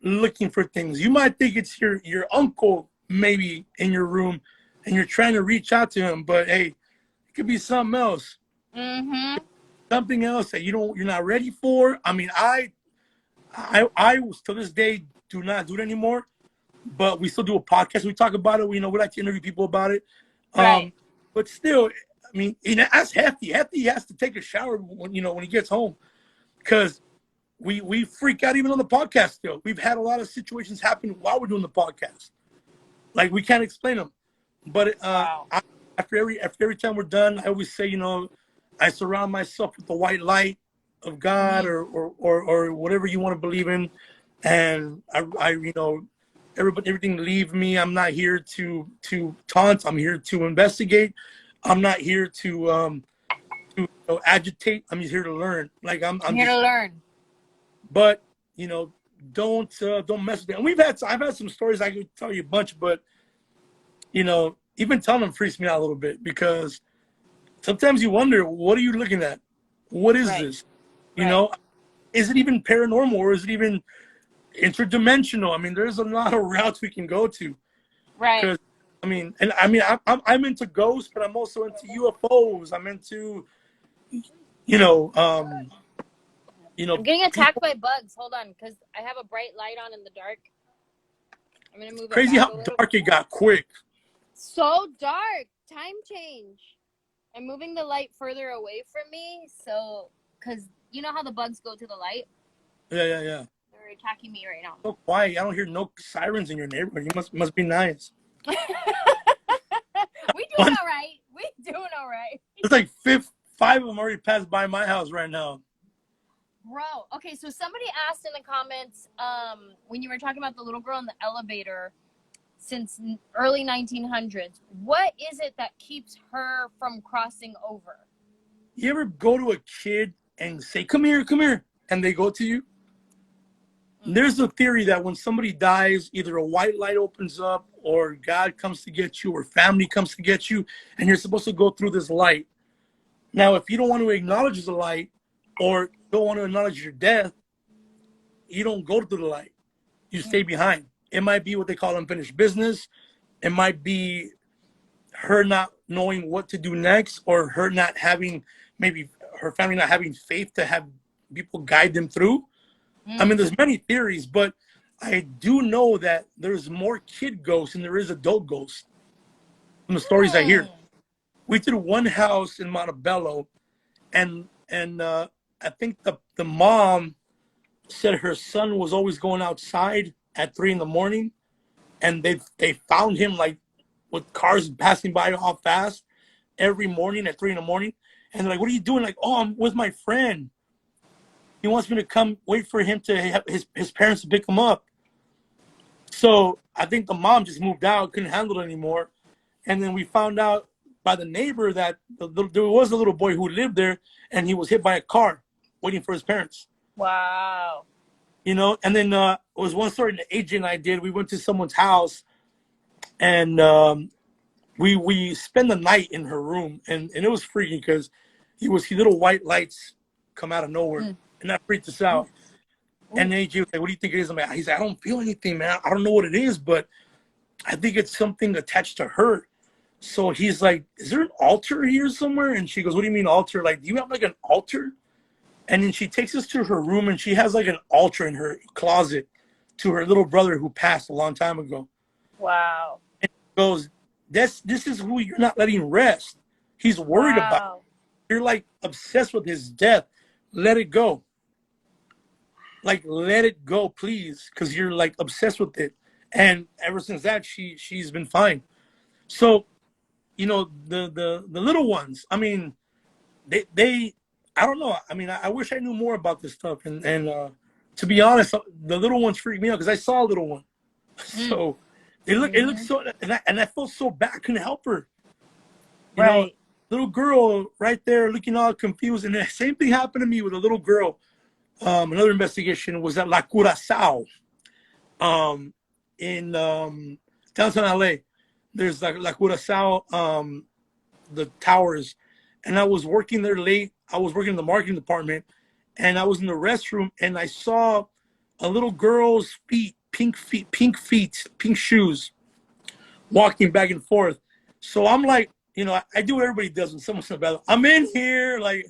looking for things. You might think it's your uncle maybe in your room, and you're trying to reach out to him, but hey, it could be something else. Mm-hmm. Something else that you're not ready for. I mean, I to this day do not do it anymore, but we still do a podcast. We talk about it. We like to interview people about it. Right. But still, I mean, that's Hefty. Hefty has to take a shower when he gets home, because we freak out even on the podcast. Still, we've had a lot of situations happen while we're doing the podcast. Like, we can't explain them, but after every time we're done, I always say, I surround myself with the white light of God, or whatever you want to believe in, and I everything leave me. I'm not here to taunt. I'm here to investigate. I'm not here to agitate. I'm just here to learn. Like I'm here to learn. But don't mess with it. And I've had some stories. I could tell you a bunch, but even telling them freaks me out a little bit, because sometimes you wonder, what are you looking at? What is this? Is it even paranormal, or is it even interdimensional? I mean, there's a lot of routes we can go to. Right. Because I'm into ghosts, but I'm also into UFOs. I'm into, I'm getting attacked by bugs. Hold on, because I have a bright light on in the dark. I'm gonna move. Crazy how dark it got quick. So dark. Time change. I'm moving the light further away from me, so because you know how the bugs go to the light. Yeah. They're attacking me right now. So quiet. I don't hear no sirens in your neighborhood. You must be nice. One, all right. We doing all right. it's like five of them already passed by my house right now. Bro, okay, so somebody asked in the comments, when you were talking about the little girl in the elevator since early 1900s, what is it that keeps her from crossing over? You ever go to a kid and say, come here, and they go to you? There's a theory that when somebody dies, either a white light opens up or God comes to get you or family comes to get you, and you're supposed to go through this light. Now, if you don't want to acknowledge the light or don't want to acknowledge your death, you don't go through the light. You stay behind. It might be what they call unfinished business. It might be her not knowing what to do next, or her not having, maybe her family not having faith to have people guide them through. I mean, there's many theories, but I do know that there's more kid ghosts than there is adult ghosts from the stories I hear. We did one house in Montebello, and I think the mom said her son was always going outside at 3 a.m, and they found him like with cars passing by all fast every morning at 3 a.m, and they're like, "What are you doing?" Like, "Oh, I'm with my friend. He wants me to come wait for him to have his parents to pick him up." So I think the mom just moved out, couldn't handle it anymore. And then we found out by the neighbor that there was a little boy who lived there, and he was hit by a car waiting for his parents. Wow. You know, and then it was one story the agent and I did. We went to someone's house, and we spent the night in her room, and it was freaky because he little white lights come out of nowhere. And that freaked us out. And then AJ was like, "What do you think it is?" I'm like, he's like, "I don't feel anything, man. I don't know what it is, but I think it's something attached to her." So he's like, "Is there an altar here somewhere?" And she goes, "What do you mean altar? Like, do you have like an altar?" And then she takes us to her room, and she has like an altar in her closet to her little brother who passed a long time ago. Wow. And she goes, this is who you're not letting rest. He's worried about. You're like obsessed with his death. Let it go. Like, let it go, please, because you're like obsessed with it. And ever since that, she's been fine. So, you know, the little ones, I mean, they I don't know. I mean, I wish I knew more about this stuff. And to be honest, the little ones freaked me out because I saw a little one. So it looked so, and I felt so bad. I couldn't help her. You know, little girl right there looking all confused. And the same thing happened to me with a little girl. Another investigation was at La Curacao, in downtown LA. There's La Curacao, the towers, and I was working there late. I was working in the marketing department, and I was in the restroom, and I saw a little girl's pink shoes, walking back and forth. So I'm like, you know, I do what everybody does when someone's in the bathroom. I'm in here, like,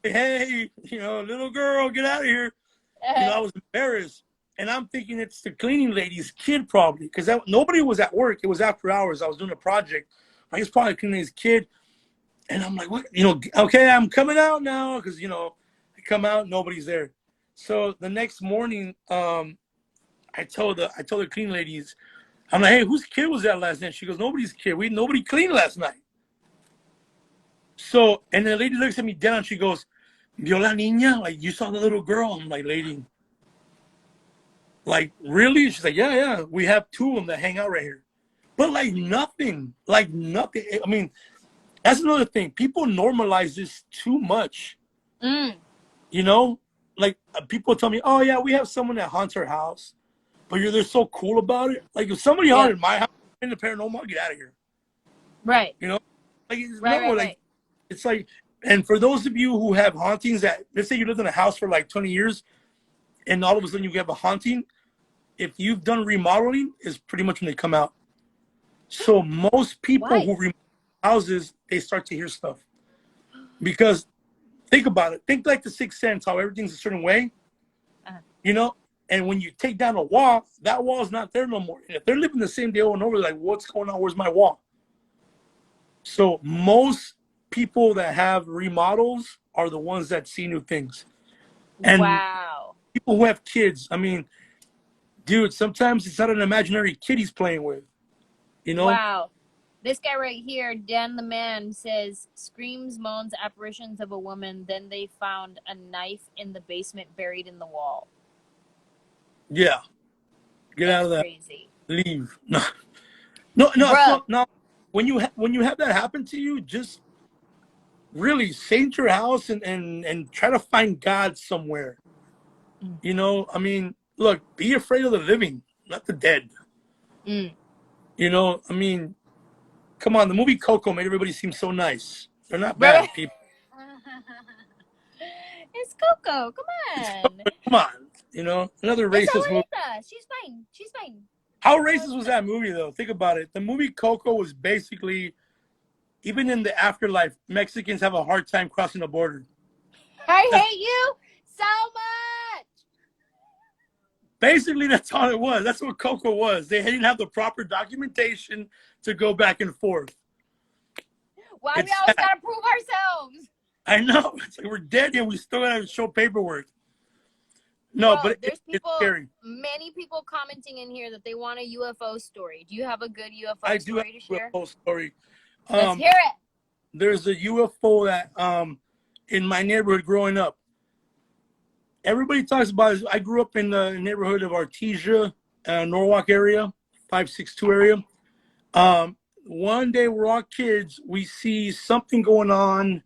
hey, you know, little girl, get out of here. You know, I was embarrassed. And I'm thinking it's the cleaning lady's kid probably, because nobody was at work. It was after hours. I was doing a project. I was probably cleaning his kid. And I'm like, what? You know, okay, I'm coming out now, because, you know, I come out, nobody's there. So the next morning, I told the cleaning ladies, I'm like, hey, whose kid was that last night? She goes, nobody's kid. Nobody cleaned last night. So, and the lady looks at me down. She goes, "Vio la niña? Like, you saw the little girl?" I'm like, lady, like, really? She's like, yeah. We have two of them that hang out right here. But like nothing. I mean, that's another thing. People normalize this too much. You know, like people tell me, "Oh yeah, we have someone that haunts our house," but they're so cool about it. Like, if somebody haunted my house in the paranormal, I'll get out of here. Right. You know, like it's Right. It's like, and for those of you who have hauntings, that let's say you lived in a house for like 20 years, and all of a sudden you have a haunting, if you've done remodeling, is pretty much when they come out. So most people who remodel houses, they start to hear stuff. Because think about it. Think like the Sixth Sense, how everything's a certain way. You know, and when you take down a wall, that wall is not there no more. And if they're living the same day over and over, like, what's going on? Where's my wall? So most people that have remodels are the ones that see new things. And people who have kids, I mean, dude, sometimes it's not an imaginary kid he's playing with. You know? This guy right here, Dan the Man, says screams, moans, apparitions of a woman. Then they found a knife in the basement buried in the wall. Yeah. Get That's out of that. crazy. Leave. No, Bruh. no. When you have that happen to you, just really sage your house and try to find God somewhere. You know, I mean, look, be afraid of the living, not the dead. Mm. You know, I mean, come on, the movie Coco made everybody seem so nice. They're not Bruh. bad people. It's Coco. Come on. Come on, you know, another It's racist movie. Abuelita. She's fine. She's fine. How racist was that movie, though? Think about it. The movie Coco was basically, even in the afterlife, Mexicans have a hard time crossing the border. I hate you so much. Basically, that's all it was. That's what Coco was. They didn't have the proper documentation to go back and forth. Why It's we always sad. gotta prove ourselves? I know. It's like we're dead and we still gotta show paperwork. No, Bro, but there's it's people, scary. many people commenting in here that they want a UFO story. Do you have a good UFO I do have story to share? a UFO story. Let's hear it. There's a UFO that in my neighborhood growing up. Everybody talks about it. I grew up in the neighborhood of Artesia, Norwalk area, 562 area. One day we're all kids, we see something going on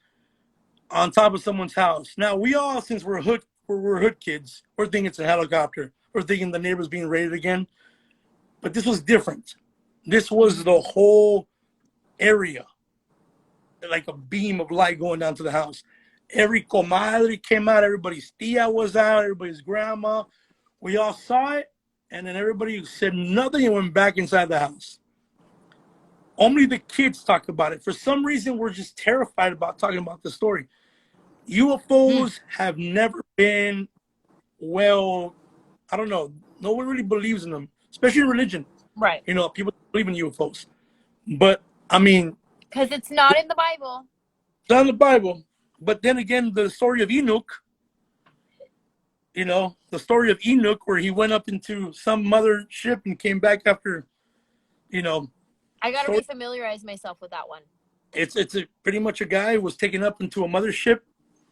top of someone's house. Now we all, since we're hood kids, we're thinking it's a helicopter. We're thinking the neighbor's being raided again. But this was different. This was the whole area, like a beam of light going down to the house. Every comadre came out, everybody's tia was out, everybody's grandma. We all saw it, and then everybody said nothing and went back inside the house. Only the kids talked about it. For some reason, we're just terrified about talking about the story. UFOs have never been, well, I don't know. No one really believes in them, especially in religion. Right. You know, people believe in UFOs. But, I mean, because it's not in the Bible. it's not in the Bible. But then again, the story of Enoch, you know, the story of Enoch, where he went up into some mothership and came back after, you know. I got to refamiliarize myself with that one. It's pretty much a guy who was taken up into a mothership,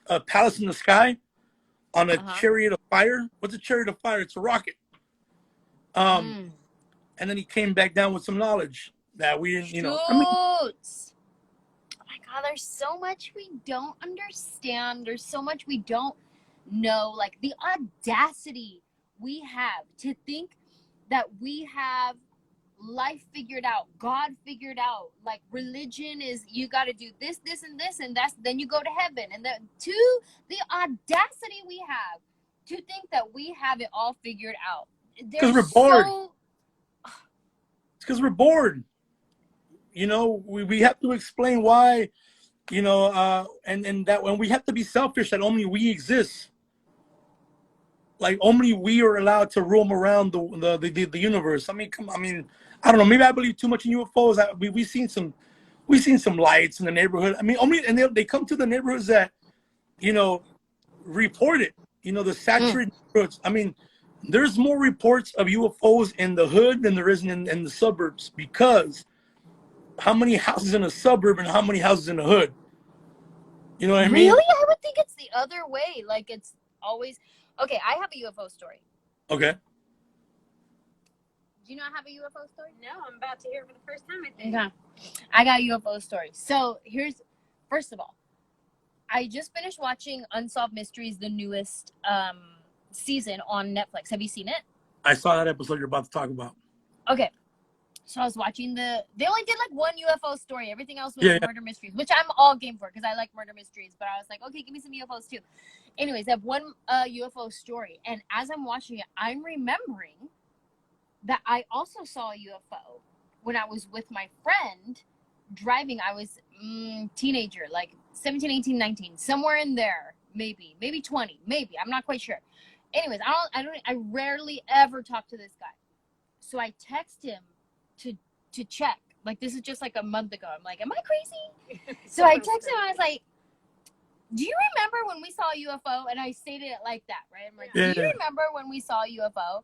a palace in the sky, on a chariot of fire. What's a chariot of fire? It's a rocket. And then he came back down with some knowledge that we didn't, you know. I mean, oh my God, there's so much we don't understand. There's so much we don't know. Like the audacity we have to think that we have life figured out, God figured out. Like religion is, you got to do this, this, and this, and then you go to heaven. And the audacity we have to think that we have it all figured out. Because we're bored. It's because we're bored. You know, we have to explain why, you know, and that when we have to be selfish, that only we exist. Like only we are allowed to roam around the universe. I mean, I don't know. Maybe I believe too much in UFOs. We've seen some lights in the neighborhood. I mean, and they come to the neighborhoods that, you know, report it. You know, the saturated neighborhoods. I mean, there's more reports of UFOs in the hood than there is in the suburbs, because how many houses in a suburb and how many houses in the hood? You know what I mean? Really? I would think it's the other way. Like it's always... Okay, I have a UFO story. Okay. Do you not have a UFO story? No, I'm about to hear it for the first time, I think. Okay. I got a UFO story. So first of all, I just finished watching Unsolved Mysteries, the newest season on Netflix. Have you seen it? I saw that episode you're about to talk about. Okay. So I was watching they only did like one UFO story. Everything else was murder mysteries, which I'm all game for because I like murder mysteries. But I was like, okay, give me some UFOs too. Anyways, I have one UFO story. And as I'm watching it, I'm remembering that I also saw a UFO when I was with my friend driving. I was teenager, like 17, 18, 19, somewhere in there, maybe 20, maybe. I'm not quite sure. Anyways, I rarely ever talk to this guy. So I text him to check. Like, this is just like a month ago. I'm like, am I crazy? So I texted him. I was like, do you remember when we saw a UFO? And I stated it like that, right? I'm like, do you remember when we saw a UFO?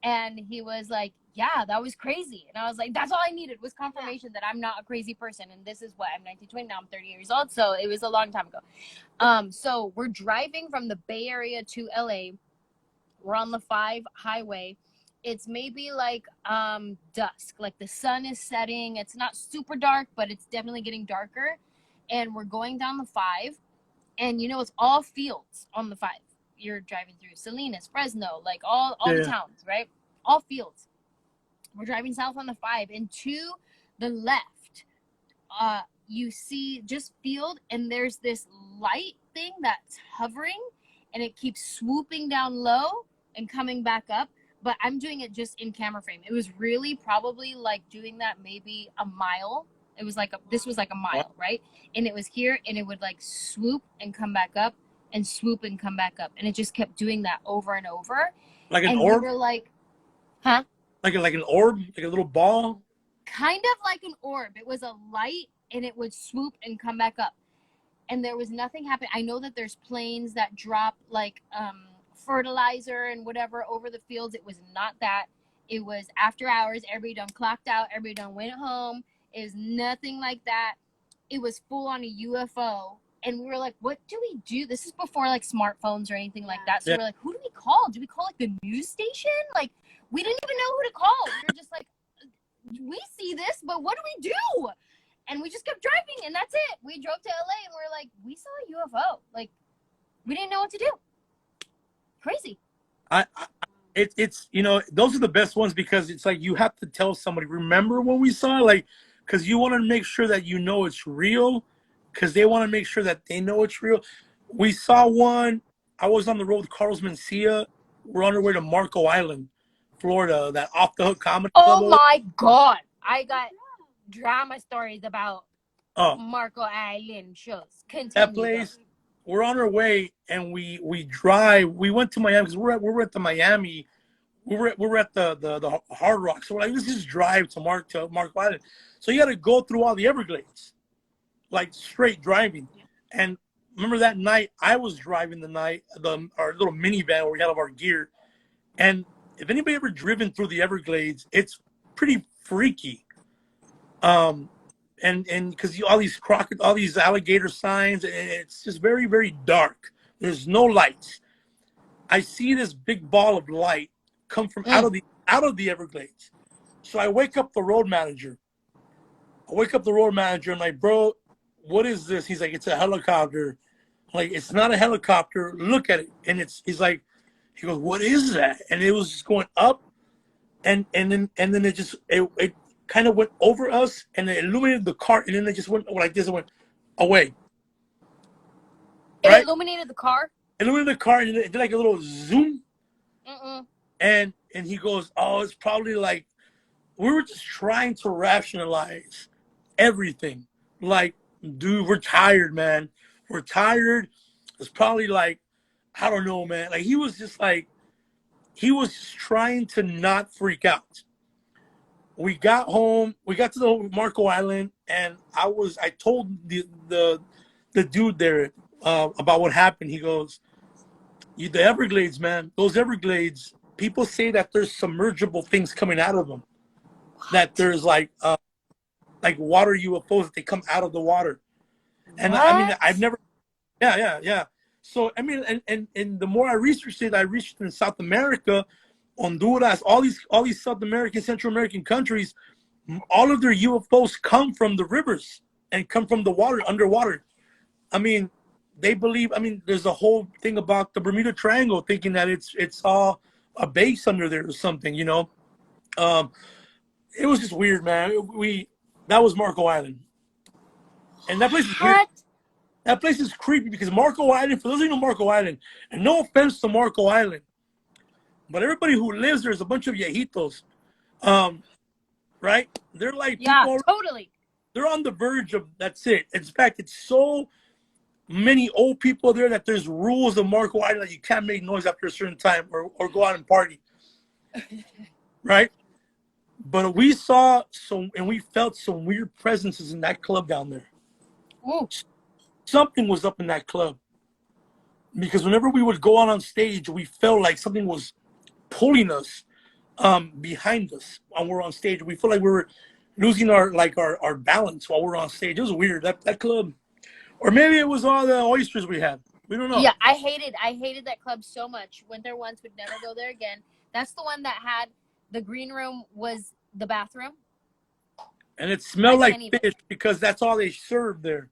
And he was like, yeah, that was crazy. And I was like, that's all I needed was confirmation that I'm not a crazy person. And this is what I'm 19, 20, now I'm 30 years old. So it was a long time ago. So we're driving from the Bay Area to LA. We're on the 5 highway. It's maybe like dusk, like the sun is setting. It's not super dark, but it's definitely getting darker. And we're going down the 5, and you know, it's all fields on the 5. You're driving through Salinas, Fresno, like all the towns, right? All fields. We're driving south on the 5, and to the left, you see just field, and there's this light thing that's hovering, and it keeps swooping down low and coming back up. But I'm doing it just in camera frame. It was really probably like doing that maybe a mile. It was like this was like a mile, right? And it was here, and it would like swoop and come back up, and swoop and come back up, and it just kept doing that over and over. Like an and orb? We were like, huh? Like an orb? Like a little ball? Kind of like an orb. It was a light, and it would swoop and come back up. And there was nothing happening. I know that there's planes that drop like fertilizer and whatever over the fields. It was not that. It was after hours. Everybody done clocked out. Everybody done went home. It was nothing like that. It was full on a UFO. And we were like, what do we do? This is before like smartphones or anything like that. So we're like, who do we call? Do we call like the news station? Like, we didn't even know who to call. We were just like, we see this, but what do we do? And we just kept driving, and that's it. We drove to LA, and we're like, we saw a UFO. Like, we didn't know what to do. Crazy. It's you know, those are the best ones, because it's like you have to tell somebody, remember when we saw it? Like, because you want to make sure that you know it's real, because they want to make sure that they know it's real. We saw one. I was on the road with Carlos Mencia. We're on our way to Marco Island, Florida, that Off the Hook comedy club. Oh my God. I got drama stories about Marco Island shows. Continue. That place, we're on our way, and we drive. We went to Miami because we're at the Miami. We're at the Hard Rock. So we're like, let's just drive to Marco Island. So you got to go through all the Everglades, like straight driving. And remember that night, I was driving our little minivan where we had all of our gear. And if anybody ever driven through the Everglades, it's pretty freaky. And because all these alligator signs, and it's just very, very dark. There's no lights. I see this big ball of light come from out of the Everglades. So I wake up the road manager. I'm like, bro, what is this? He's like, it's a helicopter. I'm like, it's not a helicopter. Look at it. And he goes, what is that? And it was just going up, and then it kind of went over us, and it illuminated the car, and then it just went like this and went away. It illuminated the car? Illuminated the car, and it did like a little zoom. And he goes, oh, it's probably like, we were just trying to rationalize everything. Like, dude, we're tired, man. We're tired. It's probably like, I don't know, man. Like, he was just trying to not freak out. We got home. We got to the Marco Island, and I told the dude there about what happened. He goes, the Everglades, man. Those Everglades, people say that there's submergible things coming out of them. What? That there's like water UFOs that they come out of the water. And what? I mean, I've never. Yeah. So I mean, and the more I researched it in South America, Honduras, all these South American, Central American countries, all of their UFOs come from the rivers and come from the water, underwater. I mean, they believe. I mean, there's a whole thing about the Bermuda Triangle, thinking that it's all a base under there or something. You know, it was just weird, man. That was Marco Island, and that place is weird. That place is creepy because Marco Island, for those who know Marco Island, and no offense to Marco Island, but everybody who lives there is a bunch of viejitos, right? They're like, totally. They're on the verge of, that's it. In fact, it's so many old people there that there's rules of Marco Island that you can't make noise after a certain time or go out and party, right? But we saw and we felt some weird presences in that club down there. Ooh. Something was up in that club, because whenever we would go out on stage, we felt like something was pulling us behind us when we're on stage. We feel like we were losing our balance while we're on stage. It was weird. That club, or maybe it was all the oysters we had. We don't know. Yeah, I hated that club so much. Went there once, would never go there again. That's the one that had the green room was the bathroom. And it smelled like even. fish because that's all they served there.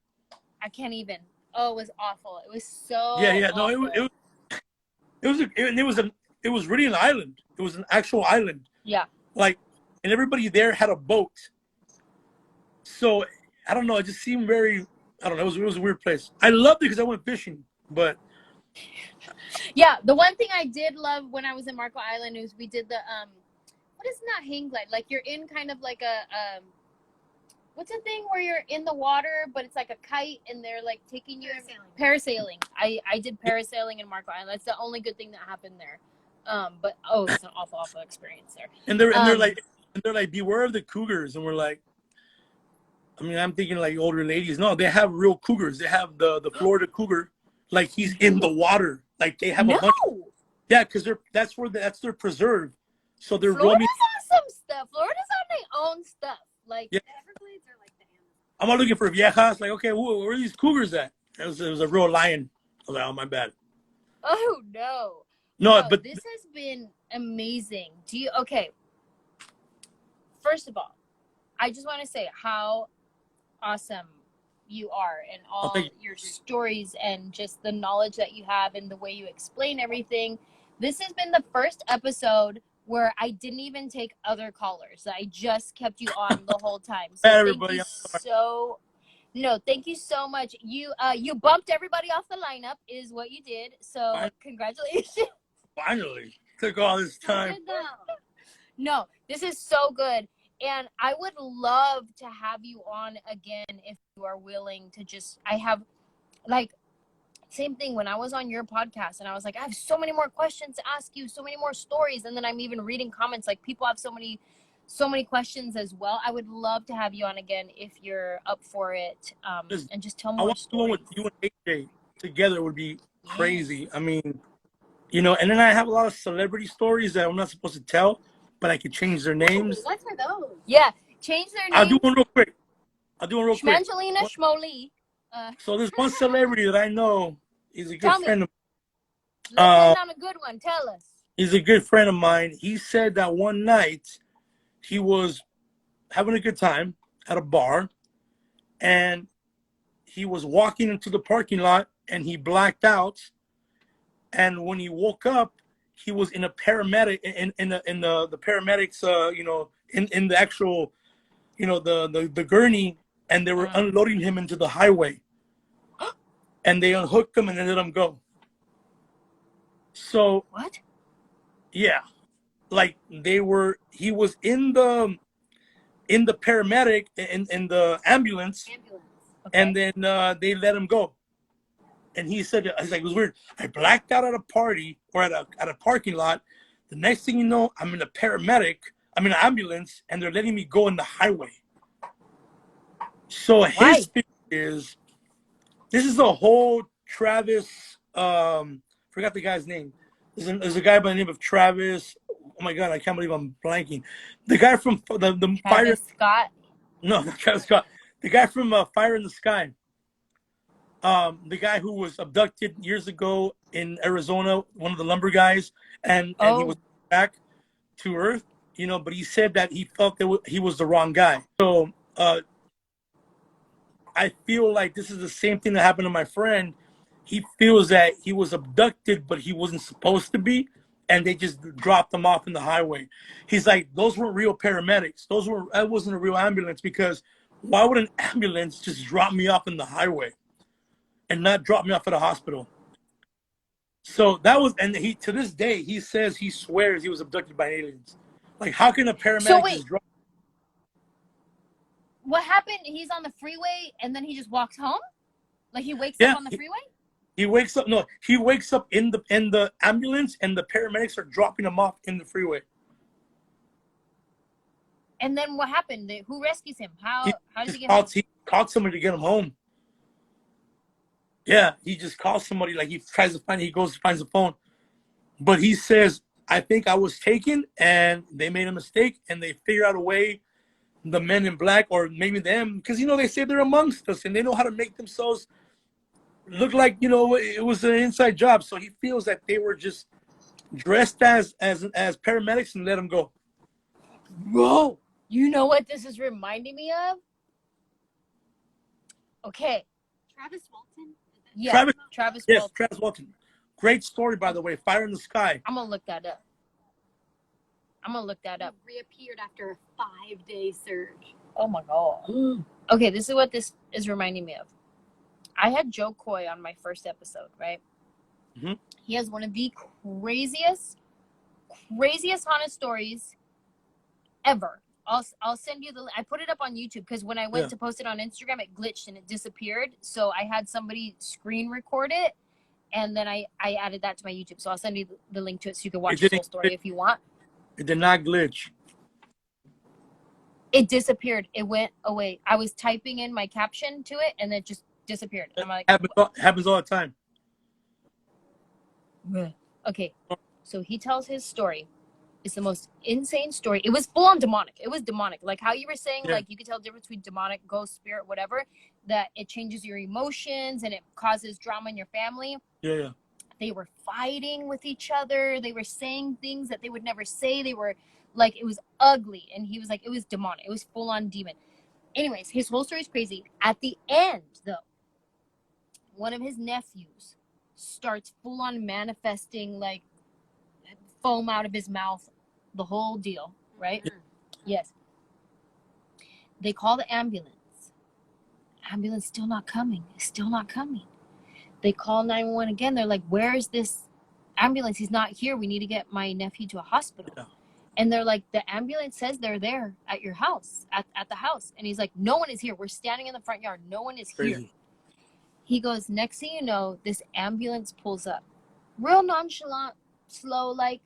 I can't even. Oh, it was awful. It was so Yeah. awful. No, it was really an island. It was an actual island. Yeah. Like, and everybody there had a boat. So I don't know. It just seemed very. I don't know. It was a weird place. I loved it because I went fishing, but. Yeah, the one thing I did love when I was in Marco Island is we did the what is not hang glide? Like you're in kind of like a what's the thing where you're in the water but it's like a kite and they're like taking you parasailing. I did parasailing in Marco Island. That's the only good thing that happened there. But it's an awful experience there. And they're like beware of the cougars, and we're like, I mean, I'm thinking like older ladies. No, they have real cougars. They have the Florida cougar, like he's in the water. Like they have a bunch. Yeah, because that's their preserve. So they're Florida's roaming. on some stuff. Florida's on their own stuff. Like Yeah. Everglades are like the Amazon. I'm not looking for viejas. Like, okay, where are these cougars at? It was a real lion. I was like, oh, my bad. oh no. No, No, but this has been amazing. Okay. First of all, I just want to say how awesome you are and all your stories and just the knowledge that you have and the way you explain everything. This has been the first episode where I didn't even take other callers. I just kept you on the whole time. So everybody. thank you so much. You bumped everybody off the lineup is what you did. So congratulations. Finally, took all this time. No, this is so good. And I would love to have you on again if you are willing to I have, like, same thing when I was on your podcast and I was like, I have so many more questions to ask you, so many more stories. And then I'm even reading comments, like people have so many questions as well. I would love to have you on again if you're up for it. And just tell more stories. I want to do with you and AJ together would be crazy. I mean, and then I have a lot of celebrity stories that I'm not supposed to tell, but I could change their names. What are those? Yeah, change their names. I'll do one real quick. Schmangelina Schmoli. So there's one celebrity that I know. He's a good friend of mine. Let's end on a good one. Tell us. He's a good friend of mine. He said that one night he was having a good time at a bar, and he was walking into the parking lot, and he blacked out. And when he woke up, he was in a paramedic in the paramedics, in the actual, the gurney, and they were unloading him into the highway, and they unhooked him and they let him go. So what? Yeah, like he was in the paramedic in the ambulance. Okay. And then they let him go. And he said, it was weird. I blacked out at a party or at a parking lot. The next thing you know, I'm in I'm in an ambulance, and they're letting me go in the highway. So his theory is, this is a whole Travis, forgot the guy's name. There's a guy by the name of Travis. Oh my God, I can't believe I'm blanking. The guy from the Fire. Scott? No, not Travis Scott. The guy from Fire in the Sky. The guy who was abducted years ago in Arizona, one of the lumber guys, and he was back to Earth, but he said that he felt that he was the wrong guy. So I feel like this is the same thing that happened to my friend. He feels that he was abducted, but he wasn't supposed to be, and they just dropped him off in the highway. He's like, those weren't real paramedics. That wasn't a real ambulance, because why would an ambulance just drop me off in the highway and not drop me off at a hospital? So that was, and he, to this day, he says he swears he was abducted by aliens. Like, how can a paramedic just drop? What happened? He's on the freeway and then he just walks home? Like he wakes up on the freeway? He wakes up, no, he wakes up in the ambulance, and the paramedics are dropping him off in the freeway. And then what happened? Who rescues him? How does he get home? He called somebody to get him home. Yeah, he just calls somebody, like he tries to find, he goes to find the phone. But he says I think I was taken and they made a mistake and they figured out a way, the men in black or maybe them, because, you know, they say they're amongst us and they know how to make themselves look like, you know, it was an inside job. So he feels that they were just dressed as paramedics and let them go. Bro, you know what this is reminding me of? Okay. Travis Walton? Yeah, Travis Yes, Walton. Travis Walton. Great story, by the way. Fire in the Sky. I'm going to look that up. He reappeared after a 5-day surge. Oh my God. Okay, this is what this is reminding me of. I had Joe Coy on my first episode, right? Mhm. He has one of the craziest haunted stories ever. I'll send you I put it up on YouTube because when I went to post it on Instagram, it glitched and it disappeared. So I had somebody screen record it, and then I added that to my YouTube. So I'll send you the link to it so you can watch the whole story if you want. It did not glitch. It disappeared. It went away. I was typing in my caption to it, and it just disappeared. I'm like, happens all the time. okay. So he tells his story. It's the most insane story. It was full on demonic. It was demonic. Like how you were saying, like you could tell the difference between demonic, ghost, spirit, whatever, that it changes your emotions and it causes drama in your family. Yeah. They were fighting with each other. They were saying things that they would never say. They were like, it was ugly. And he was like, it was demonic. It was full on demon. Anyways, his whole story is crazy. At the end, though, one of his nephews starts full on manifesting like foam out of his mouth, the whole deal, right? Yes. They call the ambulance. Ambulance still not coming. It's still not coming. They call 911 again. They're like, where is this ambulance? He's not here. We need to get my nephew to a hospital. Yeah. And they're like, the ambulance says they're there at your house, at the house. And he's like, no one is here. We're standing in the front yard. No one is here. He goes, next thing you know, this ambulance pulls up. Real nonchalant, slow, like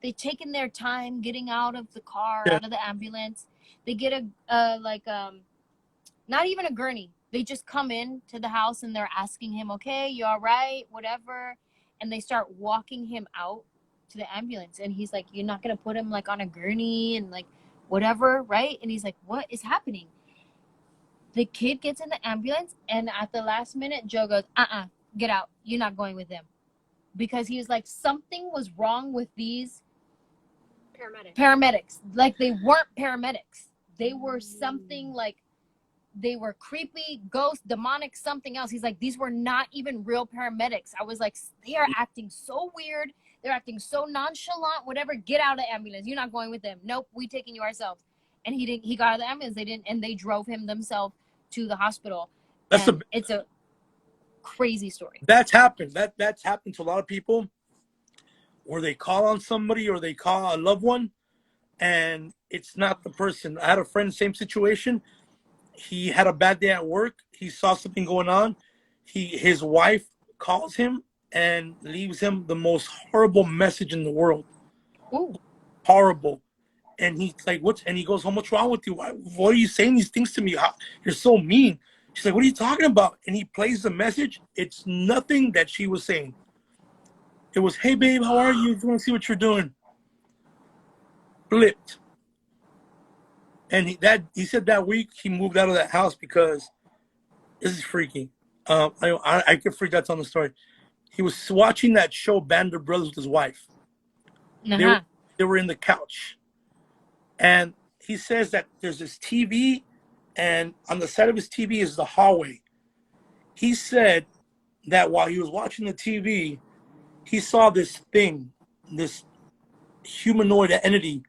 they've taken their time getting out of the car, out of the ambulance. They get not even a gurney. They just come in to the house and they're asking him, okay, you all right, whatever. And they start walking him out to the ambulance. And he's like, you're not going to put him like on a gurney and like whatever, right? And he's like, what is happening? The kid gets in the ambulance and at the last minute, Joe goes, get out. You're not going with them. Because he was like, something was wrong with these paramedics. Like they weren't paramedics. They were something like, they were creepy, ghost, demonic, something else. He's like, these were not even real paramedics. I was like, they are acting so weird. They're acting so nonchalant, whatever. Get out of the ambulance. You're not going with them. Nope, we taking you ourselves. And he got out of the ambulance. They drove him themselves to the hospital. It's a crazy story. That's happened. That's happened to a lot of people where they call on somebody or they call a loved one and it's not the person. I had a friend, same situation. He had a bad day at work. He saw something going on. His wife calls him and leaves him the most horrible message in the world. Ooh. Horrible. And he's like, and he goes home, what's wrong with you? What are you saying these things to me? You're so mean. She's like, what are you talking about? And he plays the message. It's nothing that she was saying. It was, hey, babe, how are you? Do you want to see what you're doing? Blipped. And he said that week he moved out of that house because this is freaky. I get freaked out telling the story. He was watching that show Band of Brothers with his wife. Uh-huh. They were in the couch. And he says that there's this TV and on the side of his TV is the hallway. He said that while he was watching the TV, he saw this thing, this humanoid entity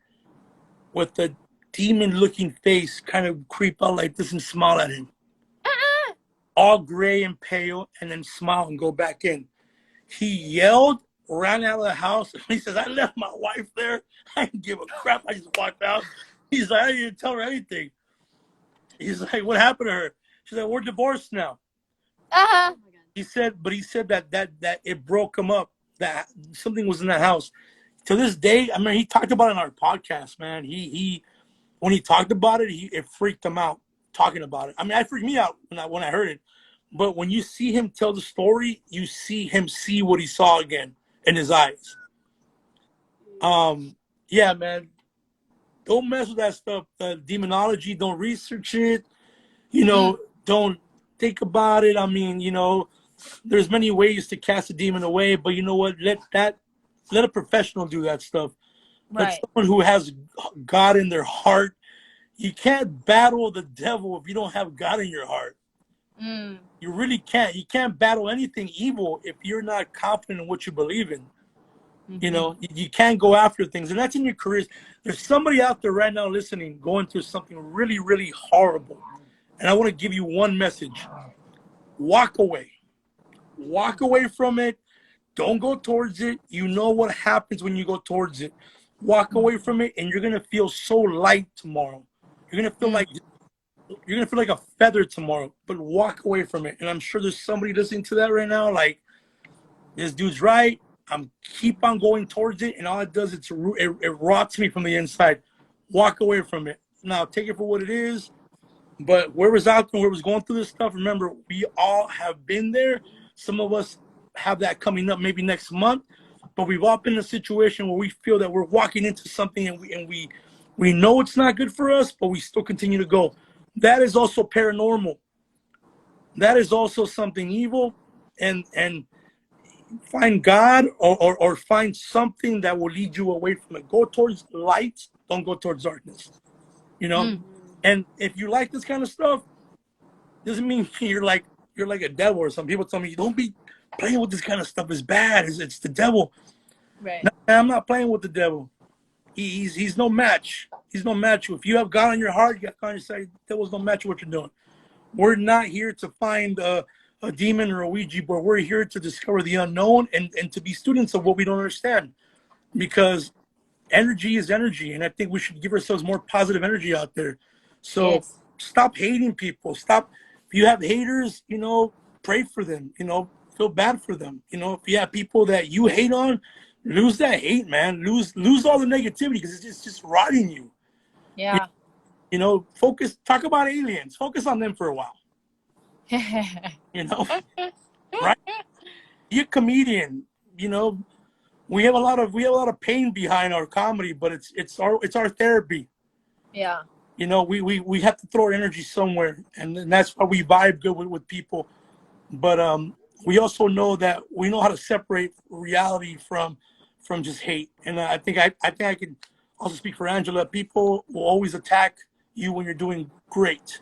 with a demon-looking face kind of creep out like this and smile at him. All gray and pale, and then smile and go back in. He yelled, ran out of the house. He says, I left my wife there. I didn't give a crap. I just walked out. He's like, I didn't tell her anything. He's like, what happened to her? She's like, we're divorced now. Uh-huh. He said that it broke him up, that something was in that house. To this day, I mean, he talked about it in our podcast, man. He when he talked about it, it freaked him out talking about it. I mean, it freaked me out when I heard it. But when you see him tell the story, you see him see what he saw again in his eyes. Yeah, man. Don't mess with that stuff. Demonology, don't research it. Don't think about it. I mean, there's many ways to cast a demon away, but you know what? Let a professional do that stuff. Let Right. someone who has God in their heart. You can't battle the devil if you don't have God in your heart. Mm. You really can't. You can't battle anything evil if you're not confident in what you believe in. You can't go after things, and that's in your careers. There's somebody out there right now listening, going through something really, really horrible, and I want to give you one message: walk away. Walk away from it. Don't go towards it. You know what happens when you go towards it. Walk away from it, and you're gonna feel so light tomorrow. You're gonna feel like a feather tomorrow. But walk away from it. And I'm sure there's somebody listening to that right now, like, this dude's right. I'm keep on going towards it, and all it does is it rots me from the inside. Walk away from it. Now take it for what it is. But whoever's out there, whoever's going through this stuff, remember, we all have been there. Some of us have that coming up maybe next month, but we've all been in a situation where we feel that we're walking into something and we know it's not good for us, but we still continue to go. That is also paranormal. That is also something evil, and find God or find something that will lead you away from it. Go towards light, don't go towards darkness. And if you like this kind of stuff, doesn't mean you're like a devil or something. People tell me, don't be playing with this kind of stuff. It's bad. It's the devil. Right. No, I'm not playing with the devil. He's no match. He's no match. If you have God on your heart, you got God on your side, the devil's no match what you're doing. We're not here to find a demon or a Ouija board. We're here to discover the unknown and to be students of what we don't understand. Because energy is energy, and I think we should give ourselves more positive energy out there. So Yes. stop hating people. Stop. If you have haters, pray for them. Feel bad for them. If you have people that you hate on, lose that hate, man. Lose all the negativity, because it's just rotting you. Yeah. Focus. Talk about aliens. Focus on them for a while. Right? Be a comedian. We have a lot of pain behind our comedy, but it's our therapy. Yeah. We have to throw our energy somewhere, and that's why we vibe good with people. But we also know that we know how to separate reality from just hate. And I think I can also speak for Anjelah. People will always attack you when you're doing great,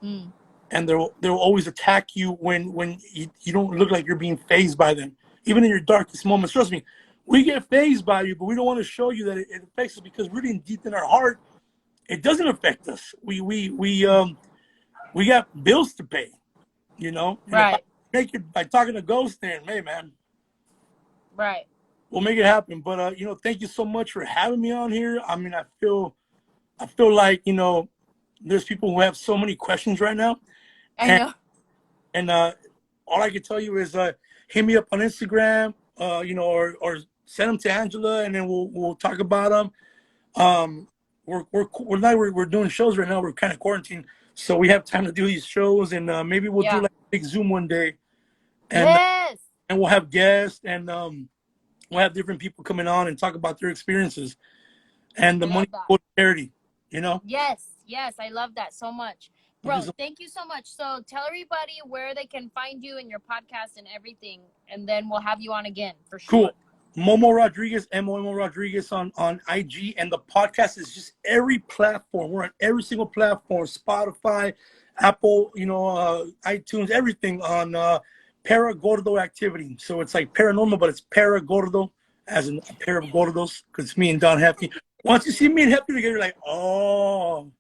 and they'll always attack you when you don't look like you're being fazed by them, even in your darkest moments. Trust me, we get fazed by you, but we don't want to show you that it affects us, because really deep in our heart, it doesn't affect us. We got bills to pay, And Right. if I make it by talking to ghosts, then hey, man, Right. we'll make it happen. But thank you so much for having me on here. I mean, I feel like there's people who have so many questions right now. I know. And all I can tell you is hit me up on Instagram, or send them to Anjelah, and then we'll talk about them. We're doing shows right now. We're kind of quarantined, so we have time to do these shows, and maybe we'll do like a big Zoom one day, and Yes. and we'll have guests, and we'll have different people coming on and talk about their experiences, and the money go to charity. Yes, I love that so much. Bro, thank you so much. So tell everybody where they can find you and your podcast and everything, and then we'll have you on again for sure. Cool. Momo Rodriguez, Momo Rodriguez on IG, and the podcast is just every platform. We're on every single platform: Spotify, Apple, iTunes, everything on Para Gordo Activity. So it's like paranormal, but it's Para Gordo, as in a pair of gordos, because it's me and Don Hefty. Once you see me and Hefty together, you're like, oh,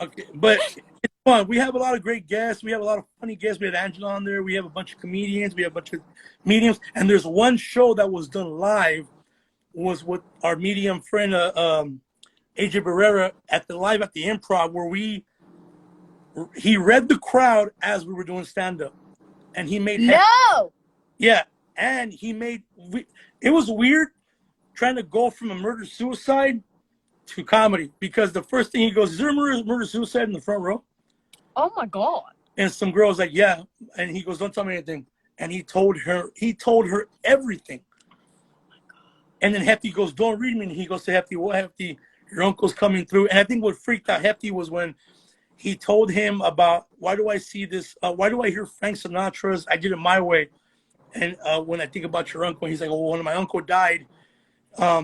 okay. But it's fun. We have a lot of great guests. We have a lot of funny guests. We have Anjelah on there. We have a bunch of comedians. We have a bunch of mediums. And there's one show that was done live, was with our medium friend, AJ Barrera, at the Improv, where he read the crowd as we were doing stand-up. And he made... No! Yeah. And he made... It was weird trying to go from a murder-suicide to comedy, because the first thing he goes, is there a murder-suicide in the front row? Oh my God. And some girl's like, yeah. And he goes, don't tell me anything. And he told her everything. And then Hefty goes, don't read me. And he goes to Hefty, what Hefty? Your uncle's coming through. And I think what freaked out Hefty was when he told him about, why do I see this? Why do I hear Frank Sinatra's I Did It My Way? And when I think about your uncle, he's like, well, when my uncle died,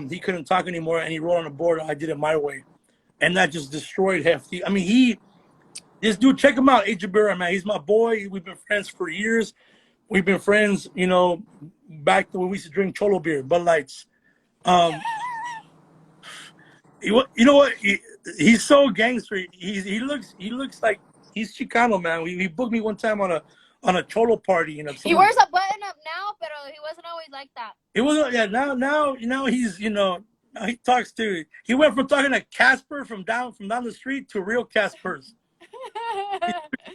he couldn't talk anymore. And he wrote on the board, I did it my way. And that just destroyed Hefty. I mean, this dude, check him out, Ejabura, man. He's my boy. We've been friends for years. We've been friends, you know, back to when we used to drink Cholo beer, Bud Lights. You know what? He's so gangster. He looks like he's Chicano, man. He booked me one time on a Cholo party. You know, He wears a button up now, but he wasn't always like that. It wasn't. Yeah, now he's, you know, now he talks to. He went from talking to Casper from down the street to real Caspers.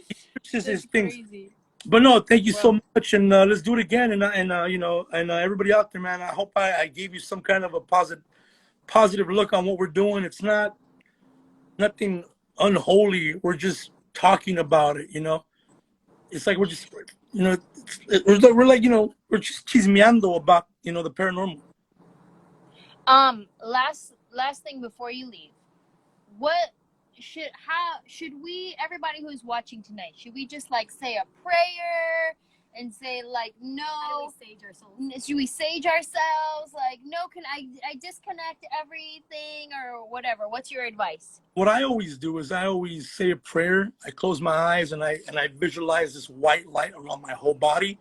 He switches his things. Crazy. But no, thank you so much, and let's do it again. And you know, and everybody out there, man, I hope I gave you some kind of a positive look on what we're doing. It's not nothing unholy. We're just talking about it, you know. It's like we're just, you know, we're like, you know, we're just chismeando about, you know, the paranormal. Last thing before you leave, should we, everybody who's watching tonight, should we just like say a prayer and say like, no, How do we sage ourselves? should we sage ourselves? Like, no, can I disconnect everything or whatever? What's your advice? What I always do is I always say a prayer. I close my eyes and I visualize this white light around my whole body.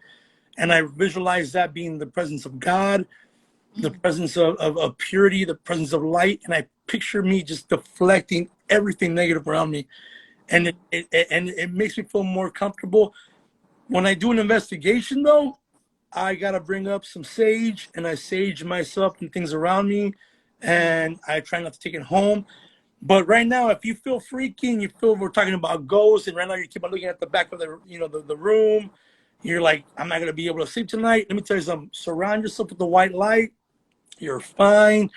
And I visualize that being the presence of God, the presence of purity, the presence of light. And I picture me just deflecting everything negative around me. And it makes me feel more comfortable. When I do an investigation, though, I got to bring up some sage, and I sage myself and things around me, and I try not to take it home. But right now, if you feel freaky and you feel we're talking about ghosts, and right now you keep on looking at the back of the, you know, the room, you're like, I'm not going to be able to sleep tonight. Let me tell you something. Surround yourself with the white light. You're fine.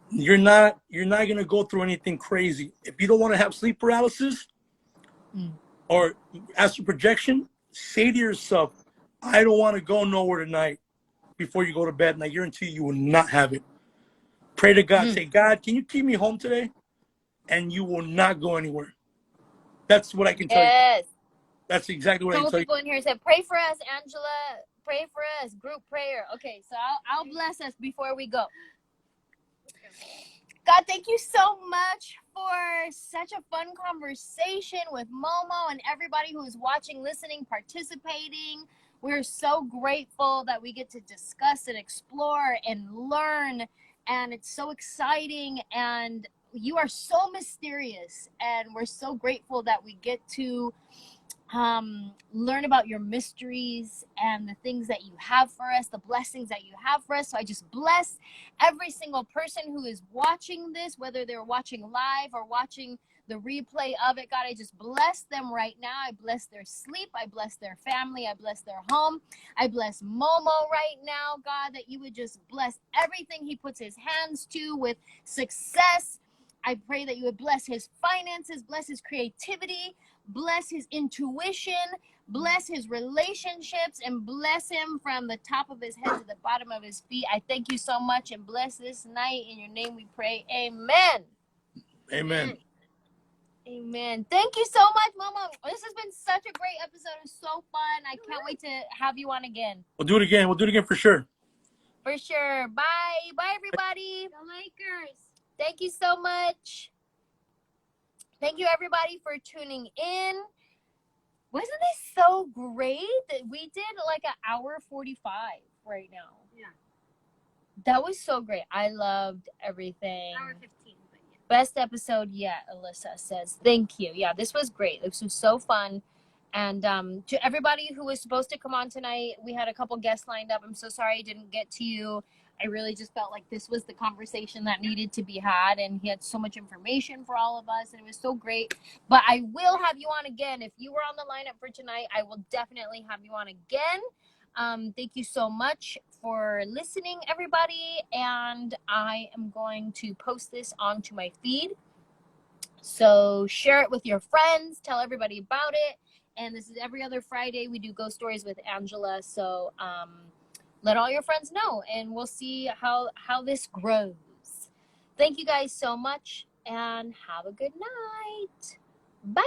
You're not going to go through anything crazy. If you don't want to have sleep paralysis or astral projection, say to yourself, I don't want to go nowhere tonight before you go to bed. And I guarantee you will not have it. Pray to God. Say, God, can you keep me home today? And you will not go anywhere. That's what I can tell you. Yes. That's exactly what I can tell you. People in here said, pray for us, Anjelah. Pray for us. Group prayer. Okay, so I'll bless us before we go. God, thank you so much for such a fun conversation with Momo and everybody who is watching, listening, participating. We're so grateful that we get to discuss and explore and learn, and it's so exciting, and you are so mysterious, and we're so grateful that we get to learn about your mysteries and the things that you have for us, the blessings that you have for us. So I just bless every single person who is watching this, whether they're watching live or watching the replay of it. God, I just bless them right now. I bless their sleep. I bless their family. I bless their home. I bless Momo right now, God, that you would just bless everything he puts his hands to with success. I pray that you would bless his finances, bless his creativity, bless his intuition, bless his relationships, and bless him from the top of his head to the bottom of his feet. I thank you so much and bless this night. In your name we pray. Amen. Amen. Amen. Thank you so much, Mama. This has been such a great episode. It's so fun. I can't wait to have you on again. We'll do it again. We'll do it again for sure. For sure. Bye. Bye, everybody. The Lakers. Thank you so much. Thank you, everybody, for tuning in. Wasn't this so great that we did like an hour 45 right now? Yeah. That was so great. I loved everything. Hour 15. But yeah. Best episode yet, Alyssa says. Thank you. Yeah, this was great. This was so fun. And to everybody who was supposed to come on tonight, we had a couple guests lined up. I'm so sorry I didn't get to you. I really just felt like this was the conversation that needed to be had, and he had so much information for all of us, and it was so great. But I will have you on again. If you were on the lineup for tonight, I will definitely have you on again. Thank you so much for listening, everybody, and I am going to post this onto my feed. So share it with your friends, tell everybody about it. And this is every other Friday. We do ghost stories with Anjelah. So let all your friends know, and we'll see how this grows. Thank you guys so much, and have a good night. Bye.